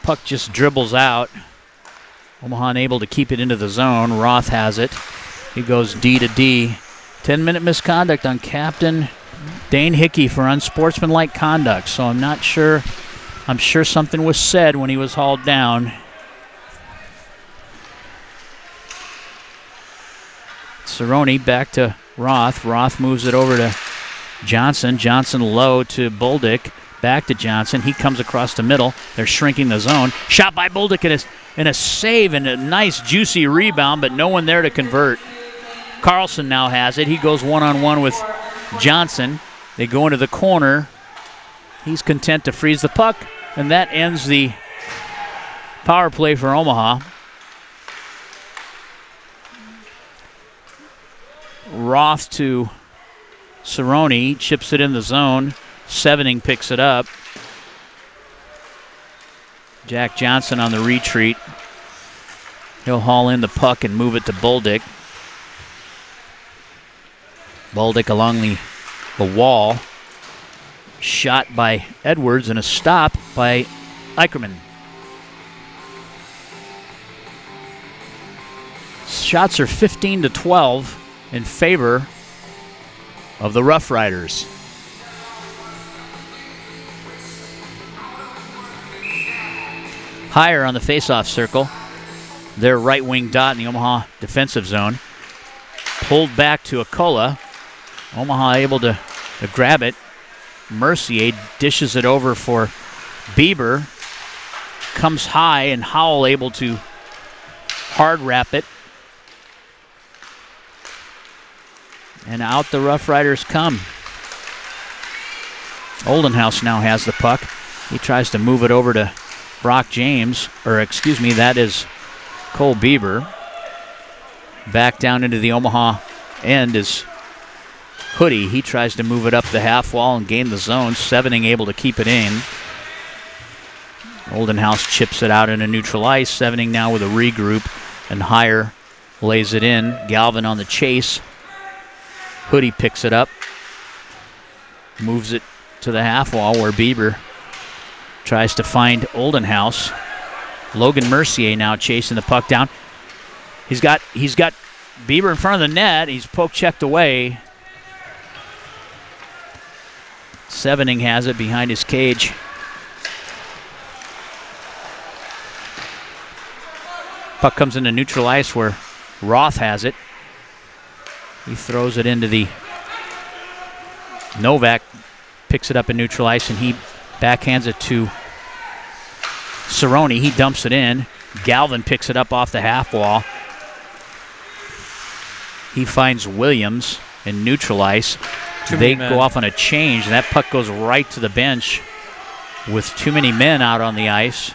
Puck just dribbles out. Omaha unable to keep it into the zone. Roth has it. He goes D to D. 10-minute misconduct on Captain Dane Hickey for unsportsmanlike conduct. So I'm not sure. I'm sure something was said when he was hauled down. Cerrone back to Roth. Roth moves it over to Johnson. Johnson low to Boldick. Back to Johnson. He comes across the middle. They're shrinking the zone. Shot by Boldick and a save and a nice juicy rebound, but no one there to convert. Carlson now has it. He goes one-on-one with Johnson. They go into the corner. He's content to freeze the puck, and that ends the power play for Omaha. Roth to Cerrone, chips it in the zone. Sevening picks it up. Jack Johnson on the retreat. He'll haul in the puck and move it to Boldick. Boldick along the wall. Shot by Edwards and a stop by Eicherman. Shots are 15-12 in favor of the Rough Riders. Higher on the faceoff circle. Their right wing dot in the Omaha defensive zone. Pulled back to Acola. Omaha able to grab it. Mercier dishes it over for Bieber. Comes high, and Howell able to hard wrap it. And out the Rough Riders come. Oldenhouse now has the puck. He tries to move it over to Brock James, or excuse me, that is Cole Bieber. Back down into the Omaha end is Hoodie. He tries to move it up the half wall and gain the zone. Sevening able to keep it in. Oldenhouse chips it out into neutral ice. Sevening now with a regroup, and Higher lays it in. Galvin on the chase. Hoodie picks it up. Moves it to the half wall where Bieber tries to find Oldenhouse. Logan Mercier now chasing the puck down. He's got Bieber in front of the net. He's poke-checked away. Sevening has it behind his cage. Puck comes into neutral ice where Roth has it. He throws it into the... Novak picks it up in neutral ice, and he backhands it to Cerrone. He dumps it in. Galvin picks it up off the half wall. He finds Williams. and neutral ice. Too They many go men. off on a change, and that puck goes right to the bench with too many men out on the ice.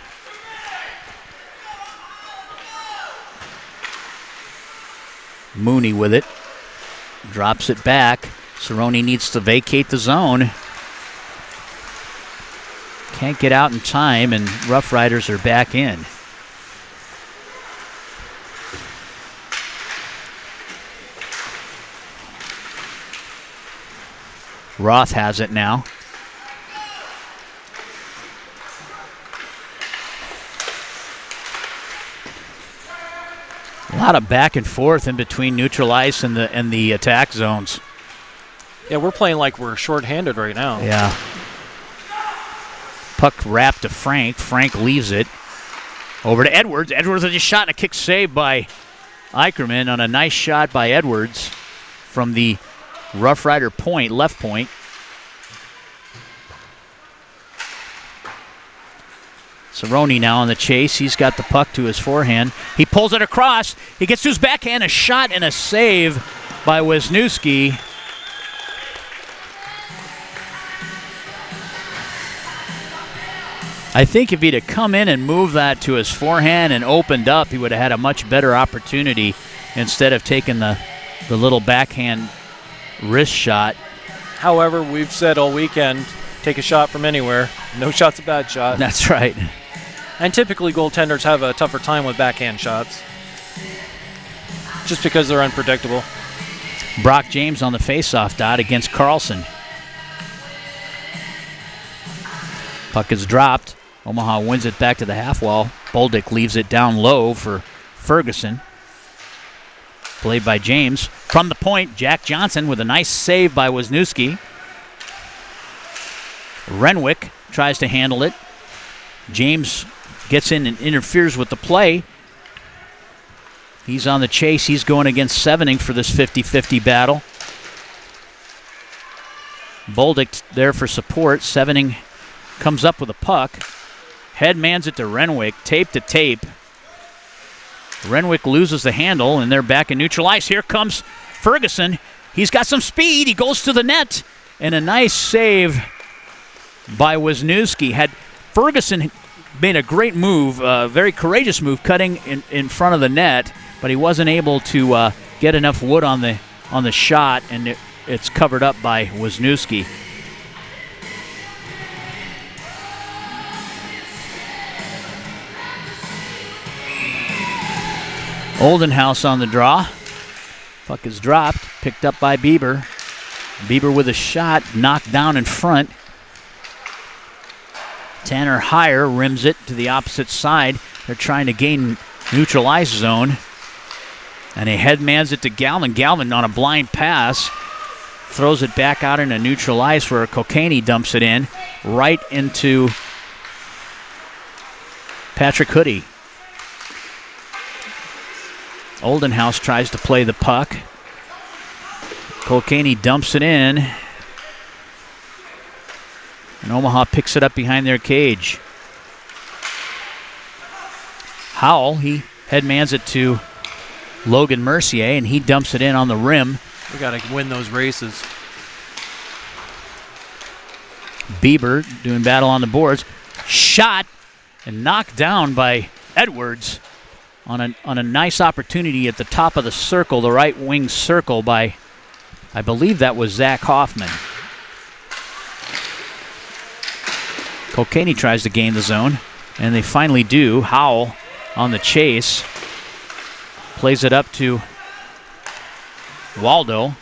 Mooney with it. Drops it back. Cerrone needs to vacate the zone. Can't get out in time, and Rough Riders are back in. Roth has it now. A lot of back and forth in between neutral ice and the attack zones. Yeah, we're playing like we're shorthanded right now. Yeah. Puck wrapped to Frank. Frank leaves it. Over to Edwards. Edwards with a shot and a kick saved by Eicherman on a nice shot by Edwards from the Rough Rider point, left point. Cerrone now on the chase. He's got the puck to his forehand. He pulls it across. He gets to his backhand. A shot and a save by Wisniewski. I think if he'd have come in and moved that to his forehand and opened up, he would have had a much better opportunity instead of taking the little backhand wrist shot. However, we've said all weekend, take a shot from anywhere. No shot's a bad shot. That's right. And typically goaltenders have a tougher time with backhand shots just because they're unpredictable. Brock James on the faceoff dot against Carlson. Puck is dropped. Omaha wins it back to the half wall. Bolduc leaves it down low for Ferguson. Played by James. From the point, Jack Johnson with a nice save by Wisniewski. Renwick tries to handle it. James gets in and interferes with the play. He's on the chase. He's going against Sevening for this 50-50 battle. Bolduc there for support. Sevening comes up with a puck. Headmans it to Renwick. Tape to tape. Renwick loses the handle, and they're back in neutral ice. Here comes Ferguson. He's got some speed. He goes to the net. And a nice save by Wisniewski. Had Ferguson made a great move, a very courageous move, cutting in front of the net, but he wasn't able to get enough wood on the shot, and it's covered up by Wisniewski. Oldenhouse on the draw. Puck is dropped, picked up by Bieber. Bieber with a shot, knocked down in front. Tanner Heyer rims it to the opposite side. They're trying to gain neutral ice zone. And he headmans it to Galvin. Galvin on a blind pass throws it back out into neutral ice where Kokani dumps it in right into Patrick Hoodie. Oldenhouse tries to play the puck. Kokani dumps it in. And Omaha picks it up behind their cage. Howell, he headmans it to Logan Mercier, and he dumps it in on the rim. We got to win those races. Bieber doing battle on the boards. Shot and knocked down by Edwards on a nice opportunity at the top of the circle, the right wing circle by, I believe that was Zach Hoffman. Kokani tries to gain the zone, and they finally do. Howell on the chase. Plays it up to Waldo,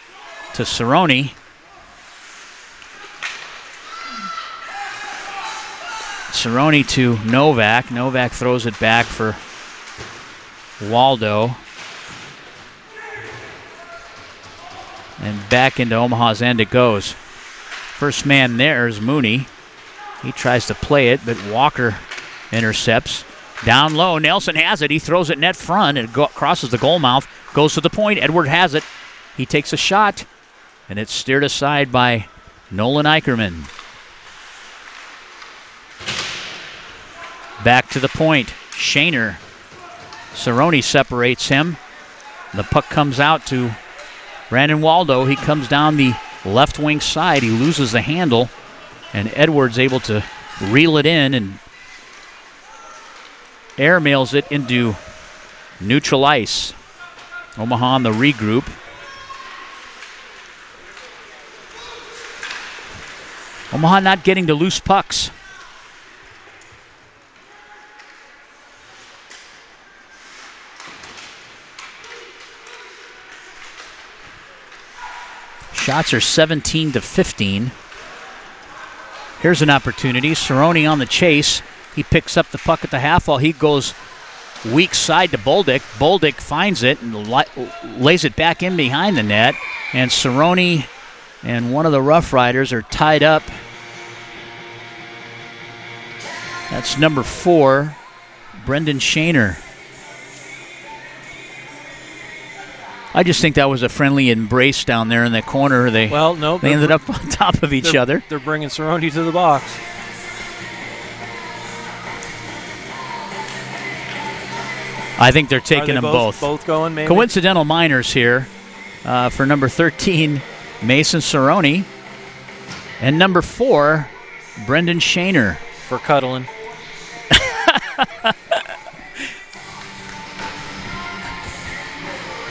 to Cerrone. Cerrone to Novak. Novak throws it back for Waldo. And back into Omaha's end it goes. First man there is Mooney. He tries to play it, but Walker intercepts. Down low, Nelson has it. He throws it net front and crosses the goal mouth. Goes to the point. Edward has it. He takes a shot, and it's steered aside by Nolan Eicherman. Back to the point. Shaner. Cerrone separates him. The puck comes out to Brandon Waldo, he comes down the left wing side. He loses the handle, and Edwards able to reel it in and airmails it into neutral ice. Omaha on the regroup. Omaha not getting to loose pucks. Shots are 17-15. Here's an opportunity. Cerrone on the chase. He picks up the puck at the half wall. He goes weak side to Bolduc. Bolduc finds it and lays it back in behind the net. And Cerrone and one of the Rough Riders are tied up. That's number 4, Brendan Shaner. I just think that was a friendly embrace down there in the corner. They ended up on top of each other. They're bringing Cerrone to the box. I think they're taking them both. Both going, maybe? Coincidental minors here for number 13, Mason Cerrone, and number 4, Brendan Shaner. For cuddling.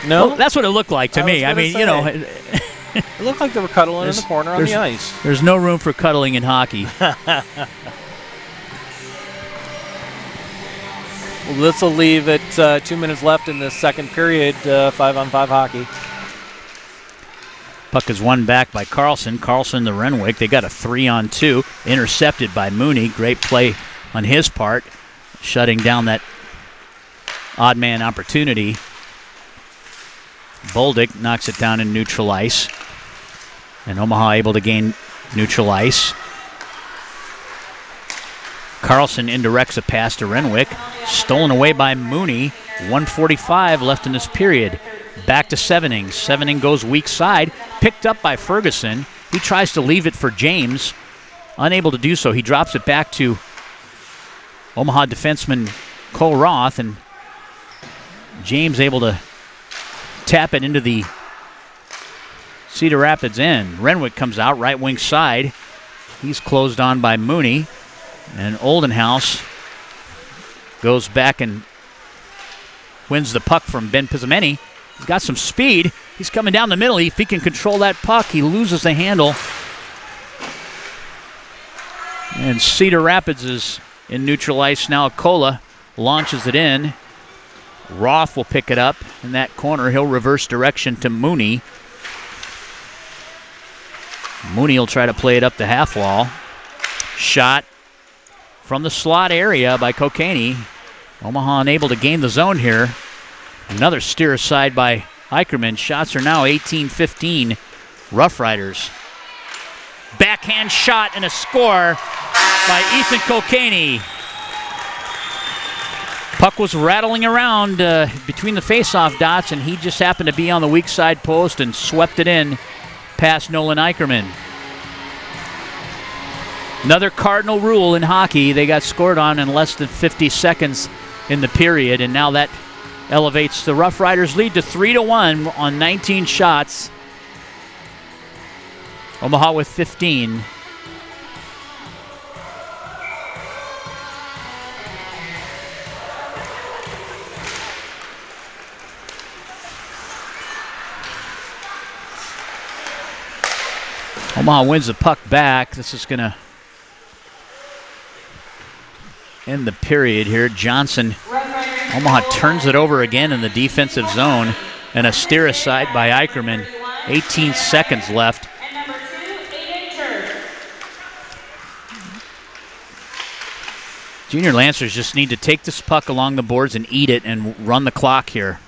No, well, that's what it looked like to me. I mean, you know, it looked like they were cuddling in the corner on the ice. There's no room for cuddling in hockey. Well, this will leave it 2 minutes left in the second period, 5-on-5 hockey. Puck is won back by Carlson. Carlson to Renwick. They got a 3-on-2, intercepted by Mooney. Great play on his part, shutting down that odd man opportunity. Bolduc knocks it down in neutral ice. And Omaha able to gain neutral ice. Carlson indirects a pass to Renwick. Stolen away by Mooney. 1:45 left in this period. Back to Sevening. Sevening goes weak side. Picked up by Ferguson. He tries to leave it for James. Unable to do so. He drops it back to Omaha defenseman Cole Roth. And James able to tap it into the Cedar Rapids end. Renwick comes out, right wing side. He's closed on by Mooney. And Oldenhouse goes back and wins the puck from Ben Pizzameni. He's got some speed. He's coming down the middle. If he can control that puck, he loses the handle. And Cedar Rapids is in neutral ice now. Cola launches it in. Roth will pick it up in that corner. He'll reverse direction to Mooney. Mooney will try to play it up the half wall. Shot from the slot area by Kokanee. Omaha unable to gain the zone here. Another steer aside by Eicherman. Shots are now 18-15. Rough Riders. Backhand shot and a score by Ethan Kokanee. Puck was rattling around between the face-off dots, and he just happened to be on the weak side post and swept it in past Nolan Eicherman. Another cardinal rule in hockey. They got scored on in less than 50 seconds in the period, and now that elevates the Rough Riders' lead to 3-1 on 19 shots. Omaha with 15. Omaha wins the puck back. This is going to end the period here. Johnson, Omaha turns it over again in the defensive zone, and a steer aside by Eicherman. 18 seconds left. Junior Lancers just need to take this puck along the boards and eat it and run the clock here.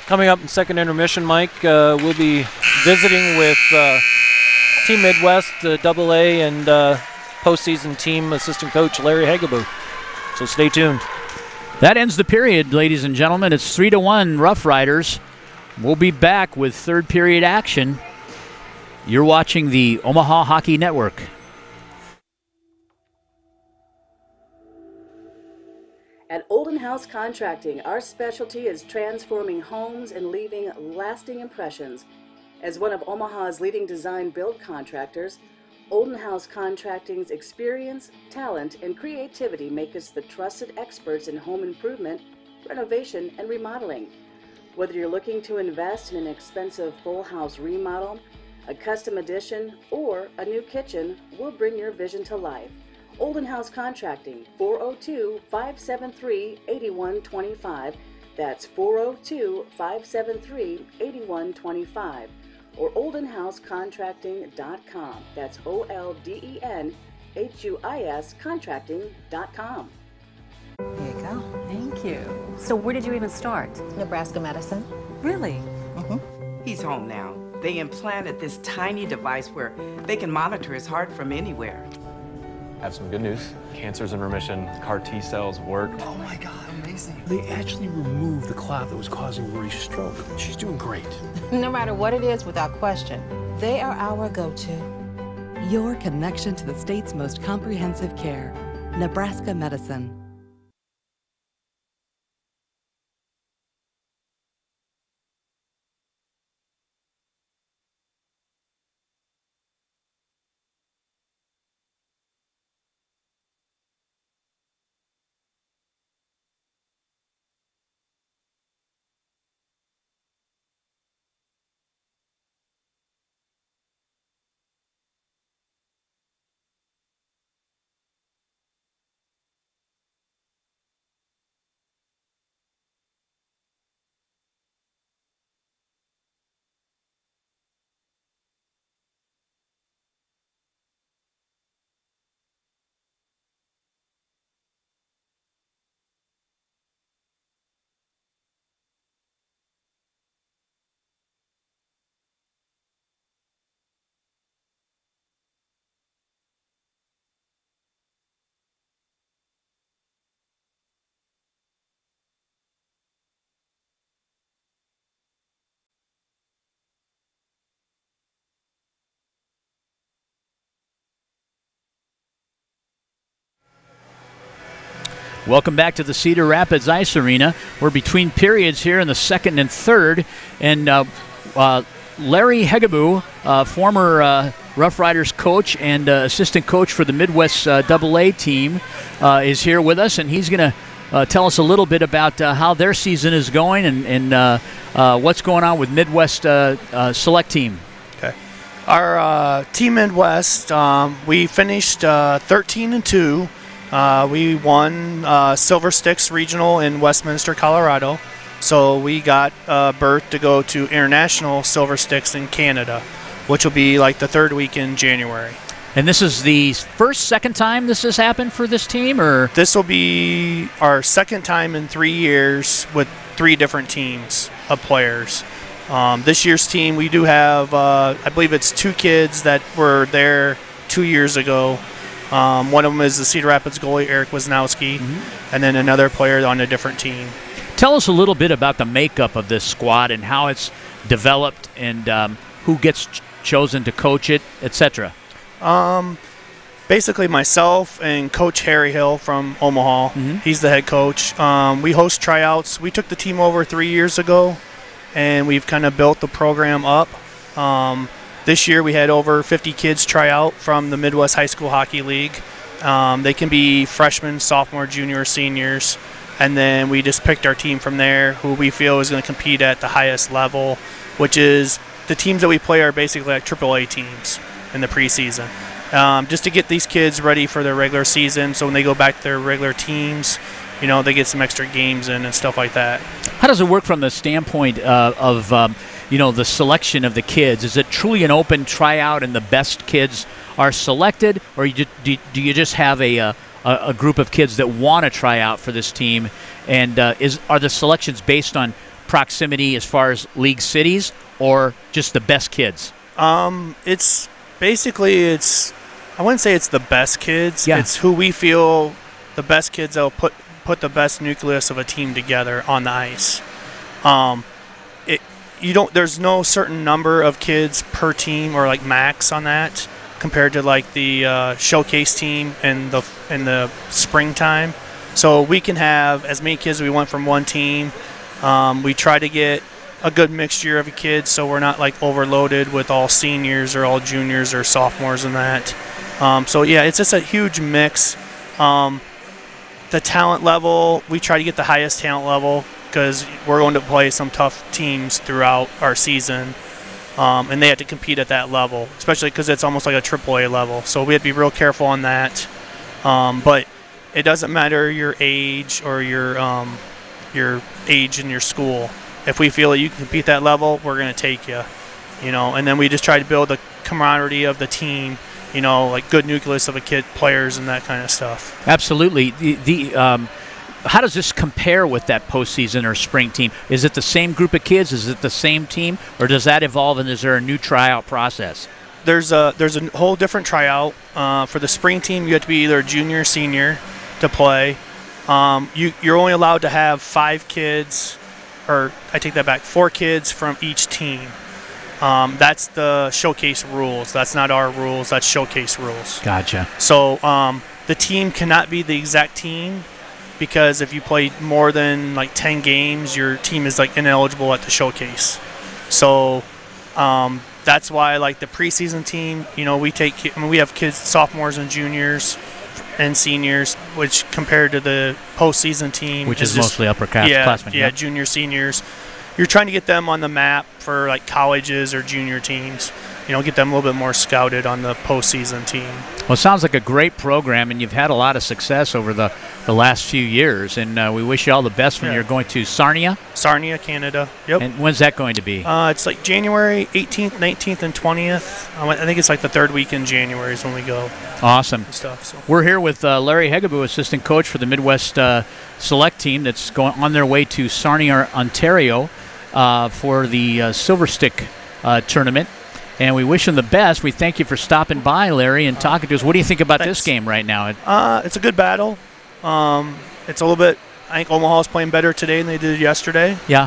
Coming up in second intermission, Mike, we'll be visiting with Team Midwest, AA, and postseason team assistant coach Larry Hagaboo. So stay tuned. That ends the period, ladies and gentlemen. It's 3-1 Rough Riders. We'll be back with third period action. You're watching the Omaha Hockey Network. At Olden House Contracting, our specialty is transforming homes and leaving lasting impressions. As one of Omaha's leading design build contractors, Olden House Contracting's experience, talent, and creativity make us the trusted experts in home improvement, renovation, and remodeling. Whether you're looking to invest in an expensive full house remodel, a custom addition, or a new kitchen, we'll bring your vision to life. Olden House Contracting, 402-573-8125. That's 402-573-8125. Or oldenhousecontracting.com. That's OLDENHUIS contracting.com. Here you go. Thank you. So where did you even start? Nebraska Medicine. Really? He's home now. They implanted this tiny device where they can monitor his heart from anywhere. I have some good news. Cancer's in remission. CAR T cells work. Oh my God, amazing. They actually removed the clot that was causing Marie's stroke. She's doing great. No matter what it is, without question, they are our go-to. Your connection to the state's most comprehensive care. Nebraska Medicine. Welcome back to the Cedar Rapids Ice Arena. We're between periods here in the second and third, and Larry Hegaboo, former Rough Riders coach and assistant coach for the Midwest AA team, is here with us, and he's going to tell us a little bit about how their season is going and what's going on with Midwest Select Team. Okay. Our Team Midwest, we finished 13-2. We won Silver Sticks Regional in Westminster, Colorado. So we got berth to go to International Silver Sticks in Canada, which will be like the third week in January. And this is the second time this has happened for this team, or? This will be our second time in 3 years with 3 different teams of players. This year's team, we do have, I believe it's 2 kids that were there 2 years ago. One of them is the Cedar Rapids goalie, Eric Wisnowski, and then another player on a different team. Tell us a little bit about the makeup of this squad and how it's developed and who gets chosen to coach it, etc. Basically myself and Coach Harry Hill from Omaha. He's the head coach. We host tryouts. We took the team over 3 years ago, and we've kind of built the program up. This year we had over 50 kids try out from the Midwest High School Hockey League. They can be freshmen, sophomore, junior, seniors, and then we just picked our team from there who we feel is going to compete at the highest level, which is the teams that we play are basically like AAA teams in the preseason. Just to get these kids ready for their regular season, so when they go back to their regular teams, you know, they get some extra games in and stuff like that. How does it work from the standpoint of the selection of the kids? Is it truly an open tryout and the best kids are selected, or do you just have a group of kids that want to try out for this team? And are the selections based on proximity as far as league cities, or just the best kids? It's basically, I wouldn't say it's the best kids. Yeah. It's who we feel the best kids that will put the best nucleus of a team together on the ice. There's no certain number of kids per team or like max on that compared to like the showcase team in the springtime. So we can have as many kids as we want from one team. We try to get a good mixture of kids so we're not like overloaded with all seniors or all juniors or sophomores and that. So yeah, it's just a huge mix. The talent level, we try to get the highest talent level because we're going to play some tough teams throughout our season. And they have to compete at that level, especially because it's almost like a AAA level. So we have to be real careful on that. But it doesn't matter your age or your age in your school. If we feel that you can compete at that level, we're going to take you. And then we just try to build the camaraderie of the team. Like good nucleus of players and that kind of stuff. Absolutely. How does this compare with that postseason or spring team? Is it the same group of kids? Is it the same team, or does that evolve? And is there a new tryout process? There's a whole different tryout for the spring team. You have to be either a junior or senior to play. You're only allowed to have 5 kids, or I take that back, 4 kids from each team. That's the showcase rules. That's not our rules. That's showcase rules. Gotcha. So the team cannot be the exact team because if you play more than like 10 games, your team is like ineligible at the showcase. So that's why like the preseason team, we have kids, sophomores and juniors and seniors, which compared to the postseason team, which is mostly upperclassmen. Yeah, junior, seniors. You're trying to get them on the map for like colleges or junior teams. Get them a little bit more scouted on the postseason team. Well, it sounds like a great program, and you've had a lot of success over the last few years. And we wish you all the best when you're going to Sarnia. Sarnia, Canada. Yep. And when's that going to be? It's like January 18th, 19th, and 20th. I think it's like the 3rd week in January is when we go. Awesome. Stuff. So. We're here with Larry Hegaboo, assistant coach for the Midwest Select team that's going on their way to Sarnia, Ontario, for the Silver Stick tournament. And we wish them the best. We thank you for stopping by, Larry, and talking to us. What do you think about this game right now? It's a good battle. It's a little bit, I think Omaha's playing better today than they did yesterday. Yeah.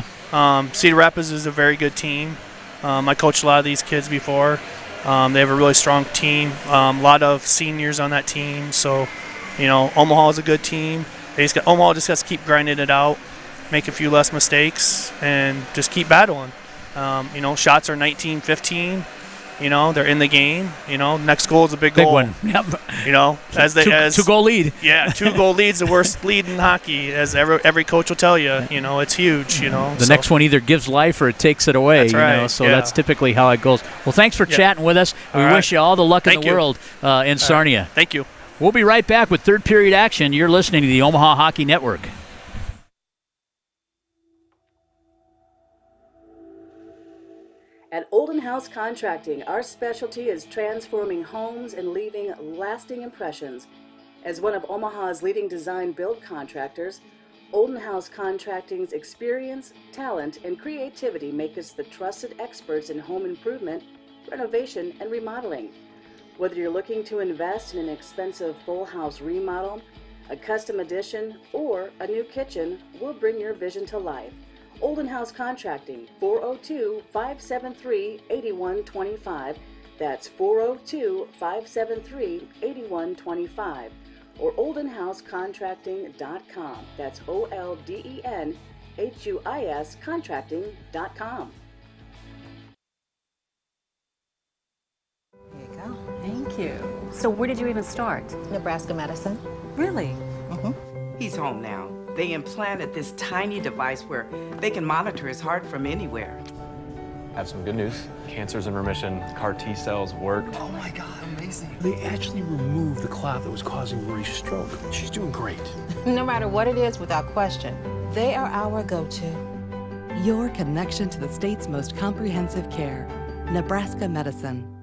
Cedar Rapids is a very good team. I coached a lot of these kids before. They have a really strong team. A lot of seniors on that team. So, Omaha is a good team. Omaha just has to keep grinding it out, make a few less mistakes, and just keep battling. Shots are 19-15. They're in the game. Next goal is a big goal. Big one. Yep. Two-goal lead. Yeah, 2-goal lead's the worst lead in hockey, as every coach will tell you. It's huge. The next one either gives life or it takes it away. That's right. So that's typically how it goes. Well, thanks for chatting with us. We wish you all the luck in the world in Sarnia. Right. Thank you. We'll be right back with third period action. You're listening to the Omaha Hockey Network. At Olden House Contracting, our specialty is transforming homes and leaving lasting impressions. As one of Omaha's leading design build contractors, Olden House Contracting's experience, talent, and creativity make us the trusted experts in home improvement, renovation, and remodeling. Whether you're looking to invest in an expensive full house remodel, a custom addition, or a new kitchen, we'll bring your vision to life. Olden House Contracting, 402-573-8125. That's 402-573-8125. Or oldenhousecontracting.com. That's OLDENHUIS contracting.com. Here you go. Thank you. So where did you even start? Nebraska Medicine. Really? He's home now. They implanted this tiny device where they can monitor his heart from anywhere. I have some good news. Cancer's in remission. CAR T cells work. Oh my God, amazing. They actually removed the clot that was causing Marie's stroke. She's doing great. No matter what it is, without question, they are our go-to. Your connection to the state's most comprehensive care. Nebraska Medicine.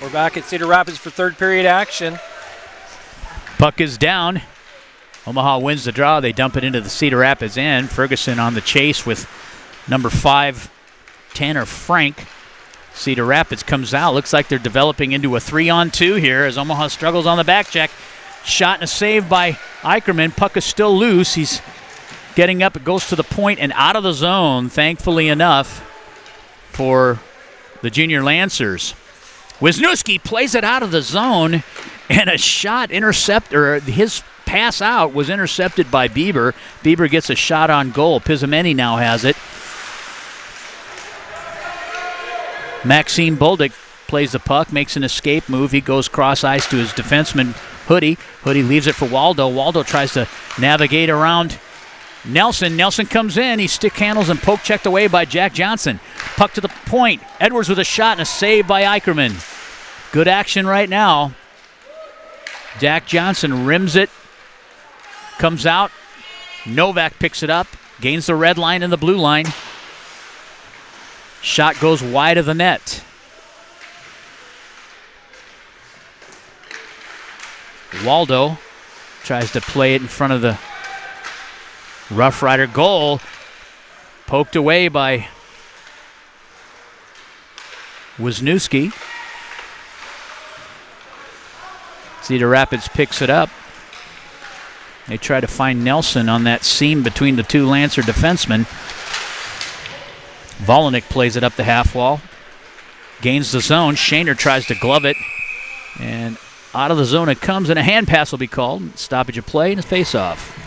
We're back at Cedar Rapids for third period action. Puck is down. Omaha wins the draw. They dump it into the Cedar Rapids end. Ferguson on the chase with number 5, Tanner Frank. Cedar Rapids comes out. Looks like they're developing into a 3-on-2 here as Omaha struggles on the back check. Shot and a save by Eicherman. Puck is still loose. He's getting up. It goes to the point and out of the zone, thankfully enough for the junior Lancers. Wisniewski plays it out of the zone, and a shot his pass out was intercepted by Bieber. Bieber gets a shot on goal. Pizzamenti now has it. Maxime Bolduc plays the puck, makes an escape move. He goes cross ice to his defenseman, Hoodie. Hoodie leaves it for Waldo. Waldo tries to navigate around Nelson. Nelson comes in. He stick handles and poke checked away by Jack Johnson. Puck to the point. Edwards with a shot and a save by Eicherman. Good action right now. Jack Johnson rims it. Comes out. Novak picks it up. Gains the red line and the blue line. Shot goes wide of the net. Waldo tries to play it in front of the Rough Rider goal. Poked away by Wisniewski. Cedar Rapids picks it up. They try to find Nelson on that seam between the two Lancer defensemen. Volanik plays it up the half wall. Gains the zone. Shaner tries to glove it. And out of the zone it comes, and a hand pass will be called. Stoppage of play and a face-off.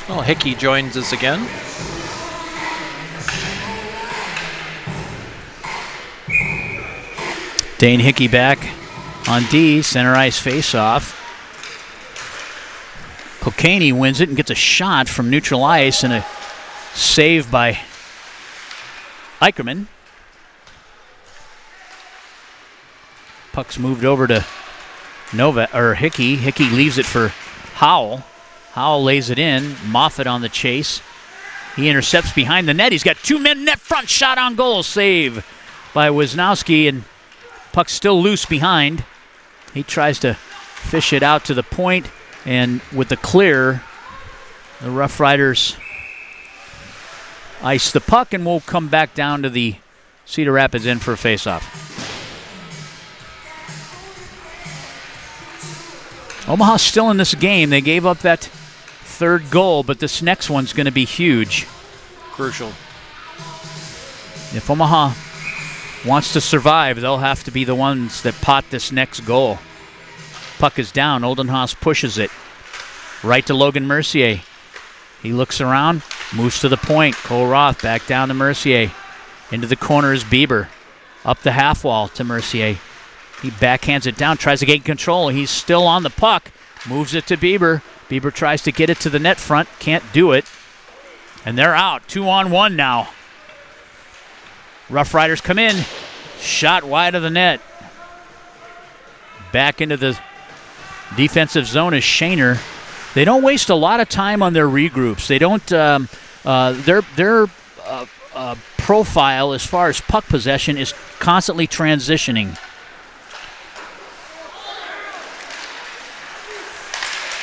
Well, Hickey joins us again. Dane Hickey back on D. Center ice face-off. Kokani wins it and gets a shot from neutral ice and a save by Eicherman. Puck's moved over to Hickey. Hickey leaves it for Howell. Howell lays it in. Moffitt on the chase. He intercepts behind the net. He's got 2 men net front. Shot on goal. Save by Wisniewski, and puck's still loose behind. He tries to fish it out to the point. And with the clear, the Rough Riders ice the puck, and we'll come back down to the Cedar Rapids end for a faceoff. Omaha's still in this game. They gave up that third goal, but this next one's going to be huge. Crucial. If Omaha wants to survive, they'll have to be the ones that pot this next goal. Puck is down. Oldenhaus pushes it. Right to Logan Mercier. He looks around, moves to the point. Cole Roth back down to Mercier. Into the corner is Bieber. Up the half wall to Mercier. He backhands it down, tries to gain control. He's still on the puck. Moves it to Bieber. Bieber tries to get it to the net front. Can't do it. And they're out. 2-on-1 now. Rough Riders come in. Shot wide of the net. Back into the defensive zone is Shaner. They don't waste a lot of time on their regroups. They don't. Their profile as far as puck possession is constantly transitioning.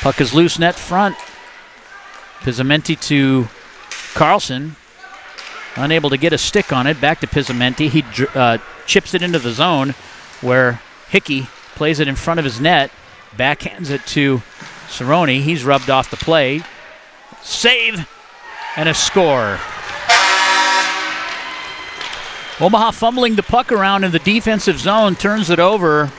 Puck is loose net front. Pizzamenti to Carlson. Unable to get a stick on it. Back to Pizzamenti. He chips it into the zone where Hickey plays it in front of his net. Backhands it to Cerrone. He's rubbed off the play. Save and a score. Omaha fumbling the puck around in the defensive zone, turns it over.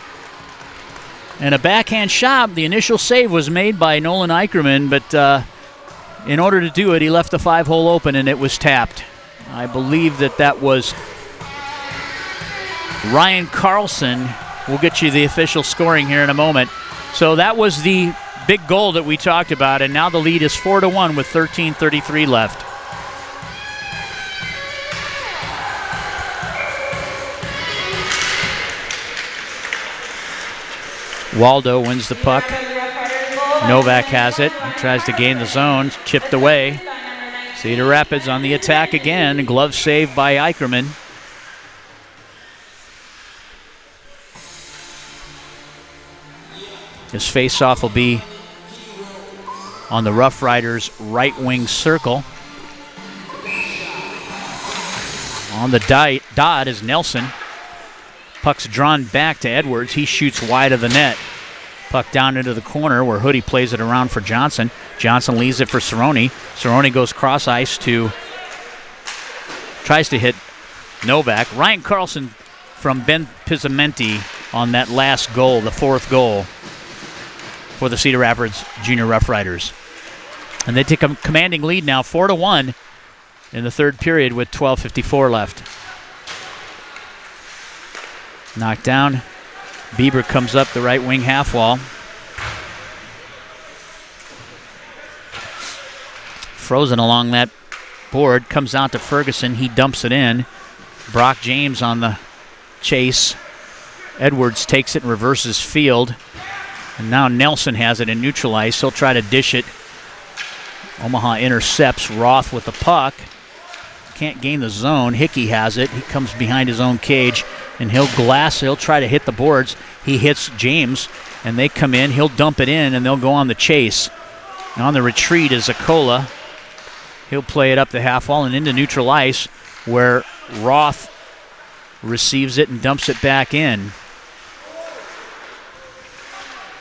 And a backhand shot. The initial save was made by Nolan Eicherman, but in order to do it, he left the 5-hole open and it was tapped. I believe that was Ryan Carlson. We'll get you the official scoring here in a moment. So that was the big goal that we talked about, and now the lead is 4-1 with 13:33 left. Waldo wins the puck. Novak has it. He tries to gain the zone. Chipped away. Cedar Rapids on the attack again. Glove save by Eicherman. His face-off will be on the Rough Riders' right wing circle. On the dot is Nelson. Puck's drawn back to Edwards. He shoots wide of the net. Puck down into the corner where Hoodie plays it around for Johnson. Johnson leaves it for Cerrone. Cerrone goes cross ice tries to hit Novak. Ryan Carlson from Ben Pizzamenti on that last goal, the fourth goal for the Cedar Rapids Junior Rough Riders. And they take a commanding lead now, 4-1 in the third period with 12:54 left. Knocked down. Bieber comes up the right wing half wall. Frozen along that board, comes out to Ferguson. He dumps it in. Brock James on the chase. Edwards takes it and reverses field. And now Nelson has it in neutral ice. He'll try to dish it. Omaha intercepts. Roth with the puck. Can't gain the zone. Hickey has it. He comes behind his own cage, and he'll try to hit the boards. He hits James, and they come in. He'll dump it in, and they'll go on the chase. And on the retreat is Akola. He'll play it up the half wall and into neutral ice, where Roth receives it and dumps it back in.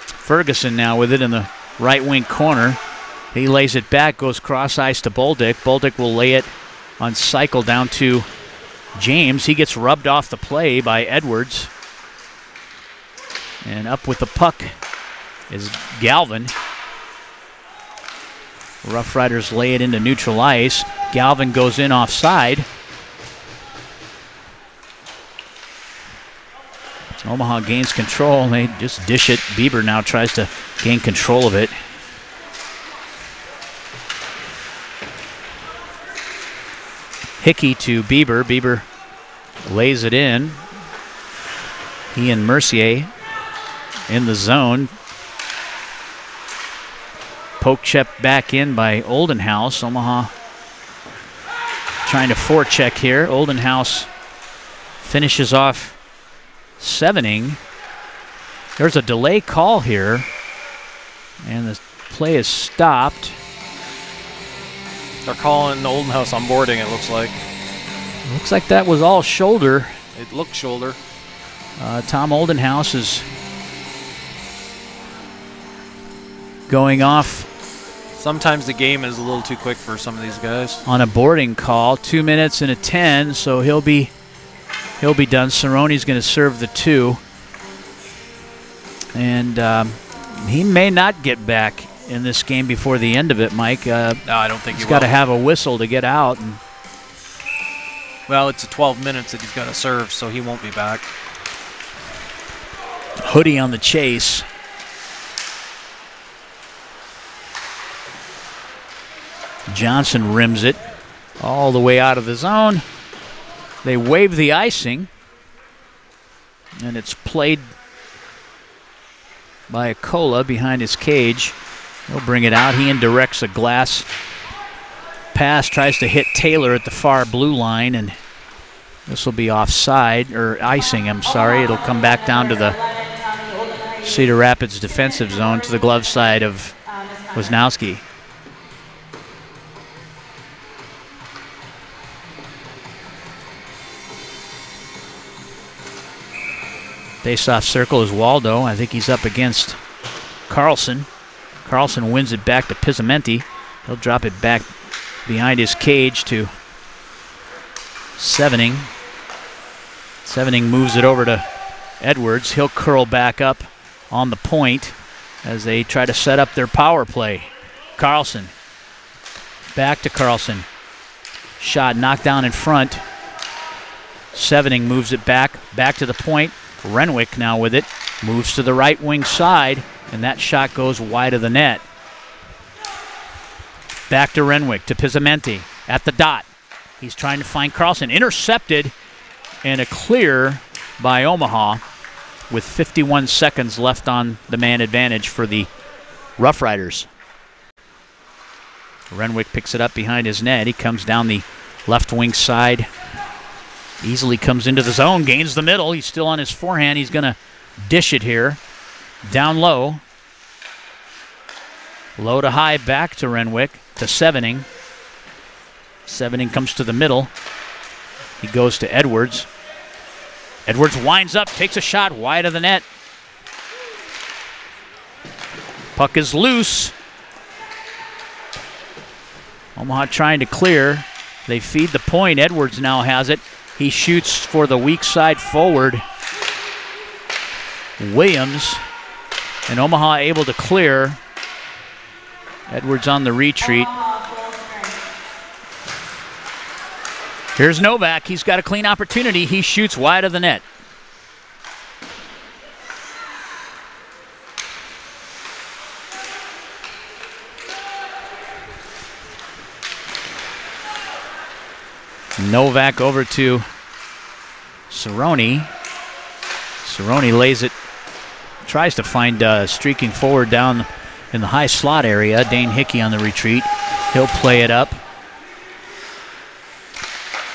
Ferguson now with it in the right wing corner. He lays it back, goes cross ice to Bolduc. Bolduc will lay it on cycle down to James. He gets rubbed off the play by Edwards. And up with the puck is Galvin. Rough Riders lay it into neutral ice. Galvin goes in offside. Omaha gains control. They just dish it. Bieber now tries to gain control of it. Hickey to Bieber. Bieber lays it in. He and Mercier in the zone. Poke check back in by Oldenhouse. Omaha trying to forecheck here. Oldenhouse finishes off Sevening. There's a delay call here, and the play is stopped. They're calling Oldenhouse on boarding, it looks like. Looks like that was all shoulder. It looked shoulder. Tom Oldenhouse is going off. Sometimes the game is a little too quick for some of these guys. On a boarding call, 2 minutes and a 10, so he'll be done. Cerrone's going to serve the 2. And he may not get back in this game before the end of it, Mike. No, I don't think he's got to have a whistle to get out. And well, it's 12 minutes that he's got to serve, so he won't be back. Hoodie on the chase. Johnson rims it all the way out of the zone. They wave the icing, and it's played by Akola behind his cage. He'll bring it out. He indirects a glass pass, tries to hit Taylor at the far blue line, and this will be offside, or icing, I'm sorry. It'll come back down to the Cedar Rapids defensive zone to the glove side of Wisnowski. Face-off circle is Waldo. I think he's up against Carlson. Carlson wins it back to Pizzamenti. He'll drop it back behind his cage to Sevening. Sevening moves it over to Edwards. He'll curl back up on the point as they try to set up their power play. Carlson. Back to Carlson. Shot knocked down in front. Sevening moves it back to the point. Renwick now with it, moves to the right wing side, and that shot goes wide of the net. Back to Renwick, to Pizzamenti, at the dot. He's trying to find Carlson, intercepted, and a clear by Omaha with 51 seconds left on the man advantage for the Rough Riders. Renwick picks it up behind his net. He comes down the left wing side. Easily comes into the zone, gains the middle. He's still on his forehand. He's going to dish it here. Down low. Low to high back to Renwick, to Sevening. Sevening comes to the middle. He goes to Edwards. Edwards winds up, takes a shot wide of the net. Puck is loose. Omaha trying to clear. They feed the point. Edwards now has it. He shoots for the weak side forward. Williams. And Omaha able to clear. Edwards on the retreat. Here's Novak. He's got a clean opportunity. He shoots wide of the net. Novak over to Cerrone. Cerrone lays it, tries to find streaking forward down in the high slot area. Dane Hickey on the retreat. He'll play it up.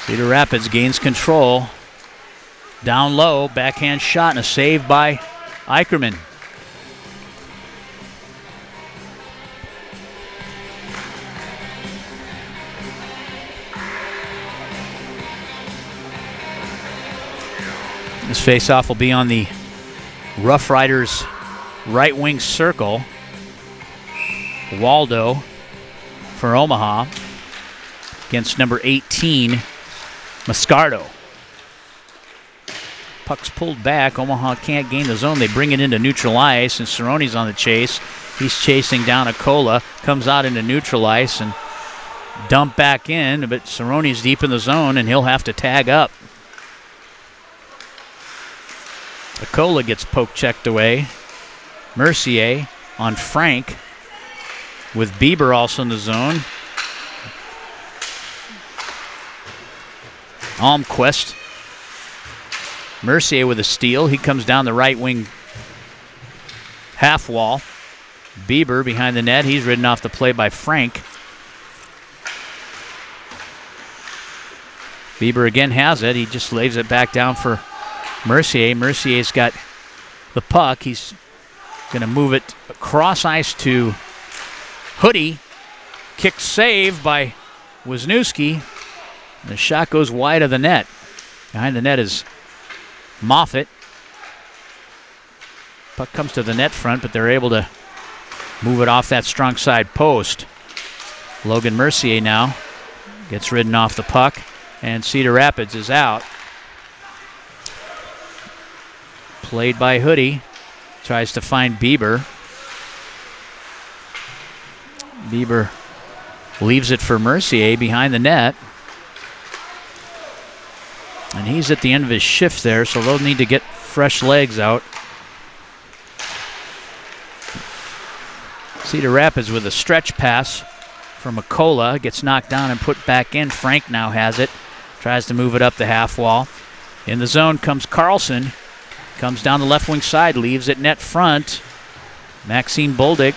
Cedar Rapids gains control. Down low, backhand shot and a save by Eicherman. This faceoff will be on the Rough Riders right wing circle. Waldo for Omaha against number 18, Mascardo. Puck's pulled back. Omaha can't gain the zone. They bring it into neutral ice, and Cerrone's on the chase. He's chasing down Acola. Comes out into neutral ice and dump back in, but Cerrone's deep in the zone, and he'll have to tag up. Acola gets poke-checked away. Mercier on Frank, with Bieber also in the zone. Almquist. Mercier with a steal. He comes down the right wing half wall. Bieber behind the net. He's ridden off the play by Frank. Bieber again has it. He just lays it back down for Mercier. Mercier's got the puck. He's going to move it across ice to Hoodie. Kick save by Wisniewski. The shot goes wide of the net. Behind the net is Moffitt. Puck comes to the net front, but they're able to move it off that strong side post. Logan Mercier now gets ridden off the puck, and Cedar Rapids is out. Played by Hoodie. Tries to find Bieber. Bieber leaves it for Mercier behind the net. And he's at the end of his shift there, so they'll need to get fresh legs out. Cedar Rapids with a stretch pass from Acola. Gets knocked down and put back in. Frank now has it. Tries to move it up the half wall. In the zone comes Carlson. Comes down the left wing side, leaves it net front. Maxine Boldick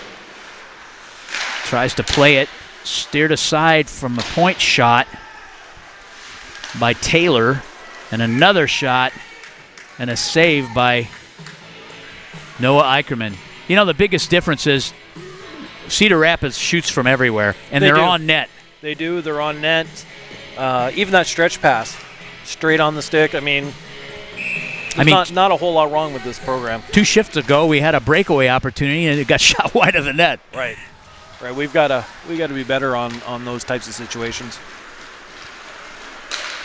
tries to play it. Steered aside from a point shot by Taylor. And another shot and a save by Noah Eicherman. You know, the biggest difference is Cedar Rapids shoots from everywhere, and they're on net. They do. They're on net. Even that stretch pass, straight on the stick. I mean, not a whole lot wrong with this program. 2 shifts ago, we had a breakaway opportunity, and it got shot wide of the net. Right. We've got to be better on those types of situations.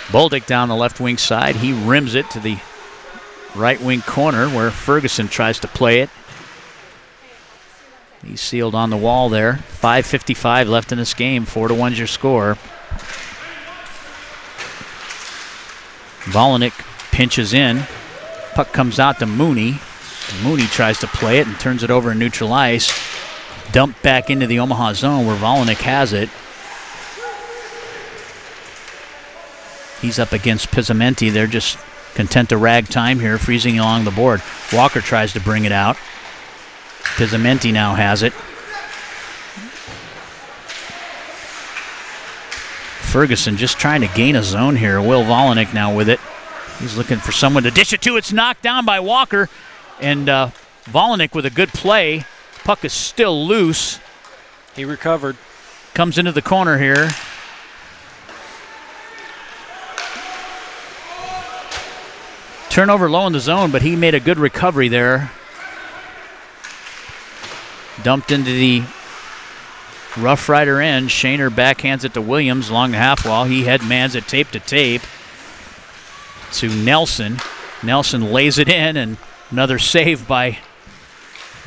Boldick down the left wing side. He rims it to the right wing corner where Ferguson tries to play it. He's sealed on the wall there. 5:55 left in this game. 4-1's your score. Volinick pinches in. Puck comes out to Mooney. Mooney tries to play it and turns it over in neutral ice. Dumped back into the Omaha zone where Volinick has it. He's up against Pizzamenti. They're just content to rag time here, freezing along the board. Walker tries to bring it out. Pizzamenti now has it. Ferguson just trying to gain a zone here. Will Volinick now with it. He's looking for someone to dish it to. It's knocked down by Walker. And Volinick with a good play. Puck is still loose. He recovered. Comes into the corner here. Turnover low in the zone, but he made a good recovery there. Dumped into the Rough Rider end. Shaner backhands it to Williams along the half wall. He headmans it tape to tape to Nelson. Nelson lays it in, and another save by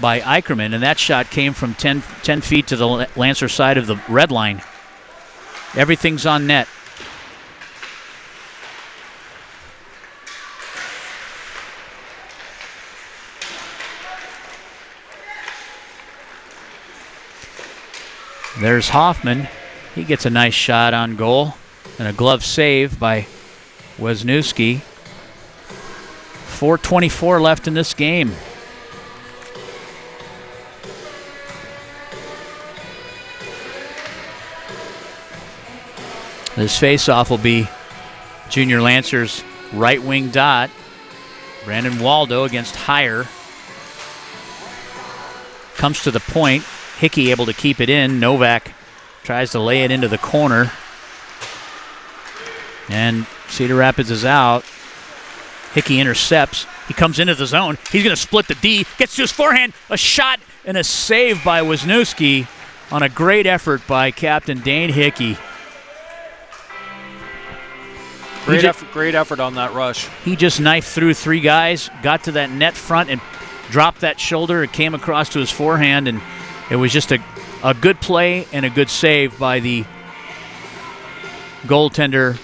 Eicherman, and that shot came from 10 feet to the Lancer side of the red line. Everything's on net. There's Hoffman. He gets a nice shot on goal, and a glove save by Wisniewski. 4:24 left in this game. This faceoff will be Junior Lancers right wing dot. Brandon Waldo against Heyer. Comes to the point. Hickey able to keep it in. Novak tries to lay it into the corner. And Cedar Rapids is out. Hickey intercepts. He comes into the zone. He's going to split the D. Gets to his forehand. A shot and a save by Wisniewski on a great effort by Captain Dane Hickey. Great effort on that rush. He just knifed through three guys, got to that net front and dropped that shoulder. It came across to his forehand, and it was just a good play and a good save by the goaltender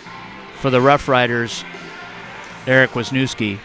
for the Rough Riders, Eric Wisniewski.